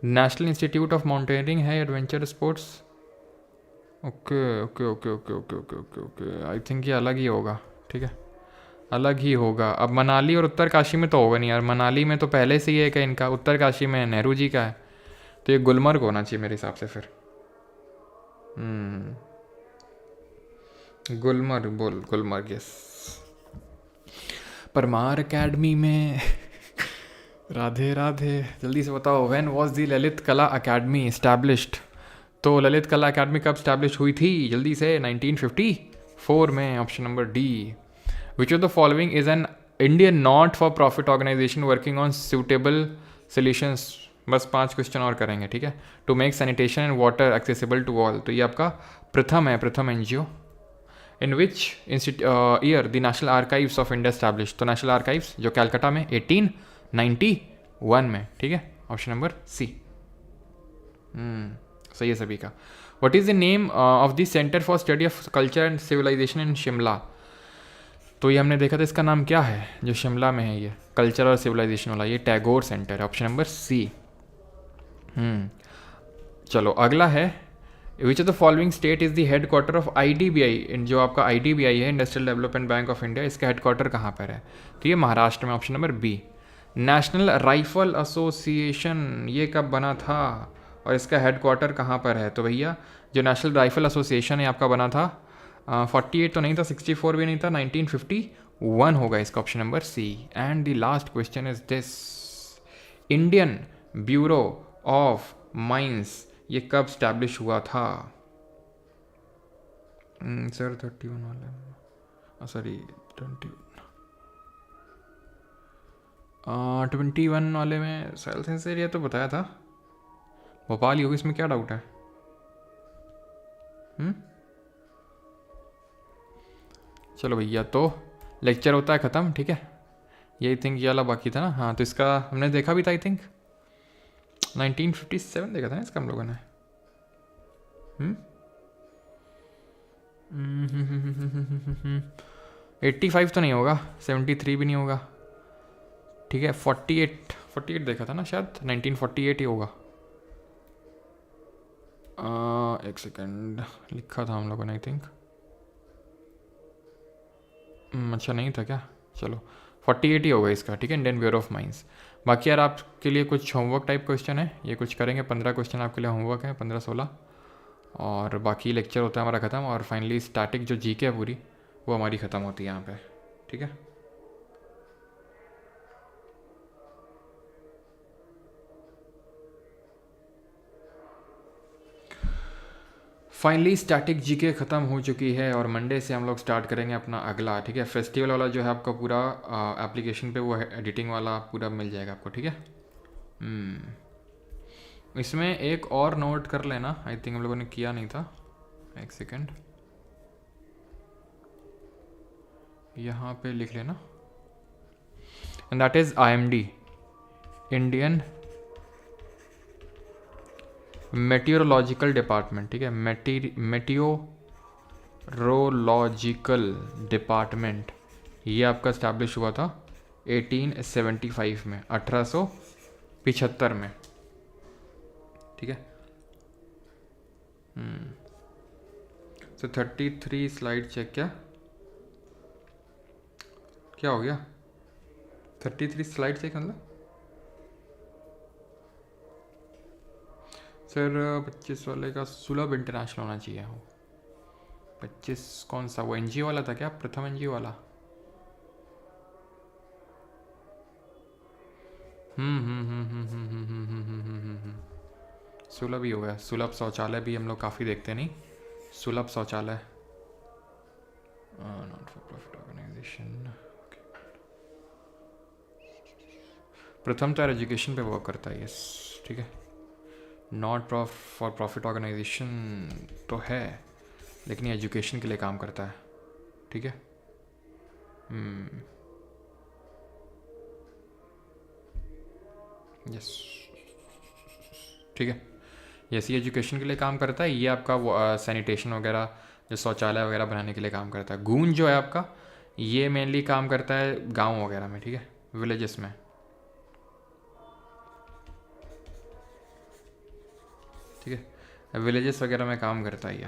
नेशनल इंस्टीट्यूट ऑफ माउंटेनियरिंग है adventure sports. Okay okay okay okay okay okay okay okay, I think ये अलग ही होगा, ठीक है, अलग ही होगा। अब मनाली और उत्तरकाशी में तो होगा नहीं यार, मनाली में तो पहले से ही है कि इनका, उत्तरकाशी में नेहरू जी का है, तो ये गुलमर्ग होना चाहिए मेरे हिसाब से फिर। गुलमर्ग, बोल गुलमर्ग, यस। परमार अकेडमी में राधे राधे, जल्दी से बताओ, व्हेन वाज दी ललित कला अकेडमी एस्टैब्लिश्ड? तो ललित कला अकेडमी कब स्टैब्लिश हुई थी? जल्दी से 1954 में, option number D. Which of the following is an Indian not for profit organisation working on suitable solutions? बस 5 क्वेश्चन और करेंगे, ठीक है। To make sanitation and water accessible to all, तो ये आपका प्रथम है, Pratham NGO। In which year the national archives of India establish? तो नेशनल आर्काइव्स जो कैलकाटा में 1891 में, ठीक है, ऑप्शन नंबर सी। सही है सभी का। What is the name of the centre for study of culture and civilisation in Shimla? तो ये हमने देखा था, इसका नाम क्या है जो शिमला में है ये कल्चर और सिविलाइजेशन वाला? ये टैगोर सेंटर है, ऑप्शन नंबर सी। चलो अगला है, which of the following state is the headquarter of IDBI? जो आपका IDBI है, industrial development bank of India, इसका हेड क्वार्टर कहाँ पर है? तो ये महाराष्ट्र में, option number B. National rifle association ये कब बना था और इसका हेड क्वार्टर कहाँ पर है? तो भैया जो नेशनल राइफल एसोसिएशन है आपका बना था 48 तो नहीं था, 64 भी नहीं था, 1951 होगा इसका, option number C. And the last question is this, Indian bureau of mines ये कब स्टैब्लिश हुआ था? सर 31 वाले, सॉरी 21 वाले में सेल साइंस एरिया तो बताया था, भोपाल ही होगी, इसमें क्या डाउट है? चलो भैया, तो लेक्चर होता है ख़त्म, ठीक है। ये आई थिंक ये वाला बाकी था ना, हाँ, तो इसका हमने देखा भी था, आई थिंक 1957 देखा था ना इसका हम लोगों ने। 85 तो नहीं होगा, 73 भी नहीं होगा, ठीक है। 48 देखा था ना शायद, 1948 ही होगा। एक सेकेंड, लिखा था हम लोगों ने आई थिंक। अच्छा नहीं था क्या, चलो 48 ही होगा इसका, ठीक है, इंडियन ब्यूरो ऑफ माइंस। बाकी यार आपके लिए कुछ होमवर्क टाइप क्वेश्चन है, ये कुछ करेंगे, 15 क्वेश्चन आपके लिए होमवर्क है, 15-16, और बाकी लेक्चर होता है हमारा ख़त्म, और फाइनली स्टैटिक जो जीके है पूरी वो हमारी ख़त्म होती है यहाँ पे, ठीक है। फाइनली स्टैटिक जीके ख़त्म हो चुकी है, और मंडे से हम लोग स्टार्ट करेंगे अपना अगला, ठीक है। फेस्टिवल वाला जो है आपका पूरा एप्लीकेशन पे वो एडिटिंग वाला पूरा मिल जाएगा आपको, ठीक है। इसमें एक और नोट कर लेना, आई थिंक हम लोगों ने किया नहीं था, एक सेकेंड, यहाँ पे लिख लेना, and that is IMD, Indian meteorological department, ठीक है। मेटियोरोलॉजिकल डिपार्टमेंट, ये आपका इस्टेब्लिश हुआ था 1875 में, 1875 में, ठीक है। तो 33 स्लाइड चेक, क्या हो गया, 33 स्लाइड चेक मतलब सर 25 वाले का सुलभ इंटरनेशनल होना चाहिए वो। 25 कौन सा, वो NGO वाला था क्या, प्रथम NGO वाला? सुलभ ही हो गया, सुलभ शौचालय भी हम लोग काफ़ी देखते नहीं, सुलभ शौचालय, नॉट फॉर प्रॉफिट ऑर्गेनाइजेशन। प्रथम तो एजुकेशन पे वर्क करता है, यस, ठीक है। नॉट फॉर प्रॉफिट ऑर्गेनाइजेशन तो है, लेकिन ये एजुकेशन के लिए काम करता है, ठीक है। यस, ठीक है, यस, ये एजुकेशन के लिए काम करता है। ये आपका सैनिटेशन वगैरह, जो शौचालय वगैरह बनाने के लिए काम करता है। गूंज जो है आपका, ये मेनली काम करता है गांव वगैरह में, ठीक है, विलेजेस में, ठीक है, विलेजेस वगैरह में काम करता है ये।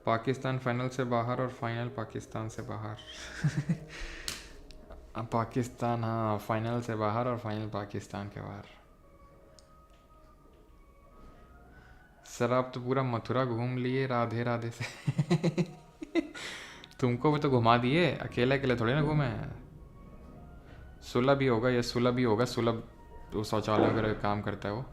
पाकिस्तान फाइनल से बाहर, और फाइनल पाकिस्तान से बाहर। पाकिस्तान, हाँ, फाइनल से बाहर और फाइनल पाकिस्तान के बाहर। सर आप तो पूरा मथुरा घूम लिए राधे राधे से। तुमको भी तो घुमा दिए, अकेले अकेले थोड़ी ना घूमे। सुलभ ही होगा, ये सुलभ ही होगा, सुलभ तो शौचालय वगैरह काम करता है वो।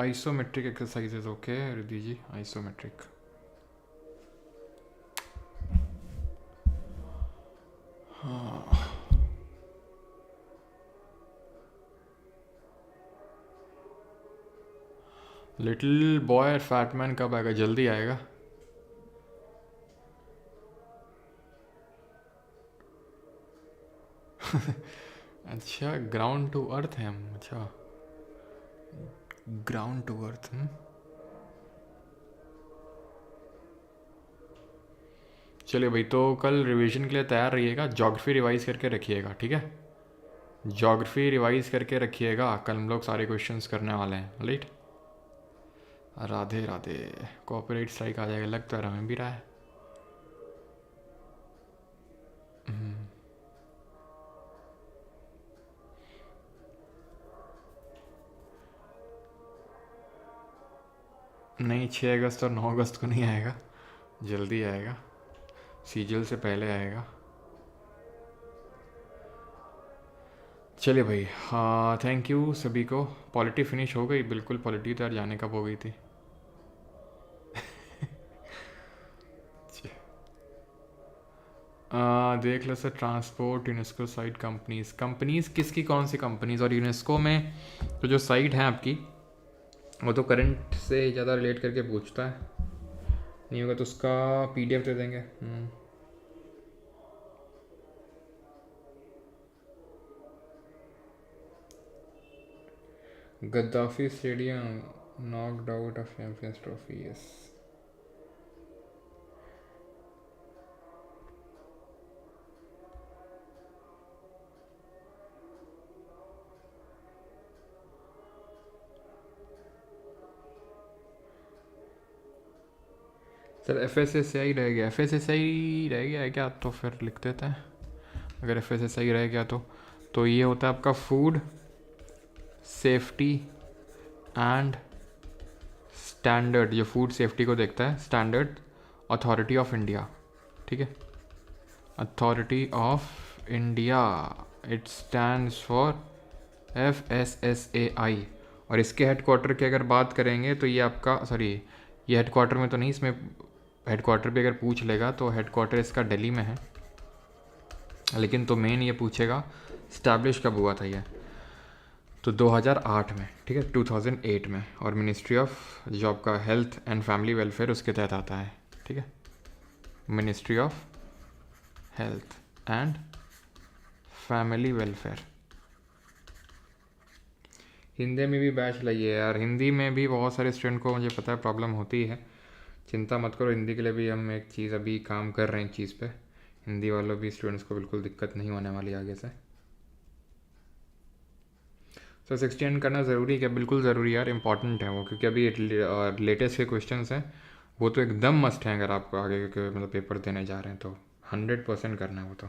आइसोमेट्रिक एक्सरसाइजेज, ओके रिद्धि जी, आइसोमेट्रिक। हाँ, लिटिल बॉय फैटमैन कब आएगा, जल्दी आएगा। अच्छा, ग्राउंड टू अर्थ है हम, अच्छा, ग्राउंड टू अर्थ। चलिए भाई, तो कल रिवीजन के लिए तैयार रहिएगा, ज्योग्राफी रिवाइज करके रखिएगा, ठीक है। ज्योग्राफी रिवाइज करके रखिएगा, कल हम लोग सारे क्वेश्चंस करने वाले हैं, right. Radhe Radhe. Copyright strike आ जाएगा, लग तो हमें भी रहा है। नहीं, 6 अगस्त और 9 अगस्त को नहीं आएगा, जल्दी आएगा, सीजल से पहले आएगा। चलिए भाई, हाँ, थैंक यू सभी को। पॉलिटी फिनिश हो गई, बिल्कुल पॉलिटी तो यार जाने कब हो गई थी। देख लो sir, transport, UNESCO site, companies किसकी, कौन सी कंपनीज़, और यूनेस्को में तो जो साइट है आपकी वो तो करंट से ज़्यादा रिलेट करके पूछता है, नहीं होगा तो उसका PDF दे देंगे। Gaddafi stadium knocked out of Champions Trophy. Yes. Sir FSSAI रह गया, FSSAI रह गया है क्या, तो फिर लिख देते हैं। अगर FSSAI रह गया तो ये होता है आपका फूड सेफ्टी एंड स्टैंडर्ड, जो फूड सेफ्टी को देखता है, स्टैंडर्ड अथॉरिटी ऑफ इंडिया, ठीक है, authority of India, it stands for FSSAI। और इसके हेडक्वार्टर की अगर बात करेंगे तो ये आपका, सॉरी ये हेडक्वार्टर में तो नहीं, इसमें हेडक्वार्टर भी अगर पूछ लेगा तो हेडक्वार्टर इसका दिल्ली में है, लेकिन तो मेन ये पूछेगा स्टैब्लिश कब हुआ था ये, तो 2008 में, ठीक है, 2008 में। और मिनिस्ट्री ऑफ जो आपका हेल्थ एंड फैमिली वेलफेयर उसके तहत आता है, ठीक है, ministry of health and family welfare. Hindi में भी बैच लाइए यार, हिंदी में भी बहुत सारे स्टूडेंट को मुझे पता है प्रॉब्लम होती है, चिंता मत करो, हिंदी के लिए भी हम एक चीज़ अभी काम कर रहे हैं, एक चीज़ पे, हिंदी वालों भी स्टूडेंट्स को बिल्कुल दिक्कत नहीं होने वाली आगे से। तो 16 करना ज़रूरी है क्या? बिल्कुल ज़रूरी यार, इंपॉर्टेंट है वो, क्योंकि अभी लेटेस्ट के क्वेश्चंस हैं, वो तो एकदम मस्ट हैं अगर आपको आगे के मतलब पेपर देने जा रहे हैं तो 100% करना है वो तो।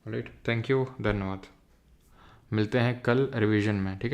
राइट, थैंक यू, धन्यवाद, मिलते हैं कल रिवीजन में, ठीक है।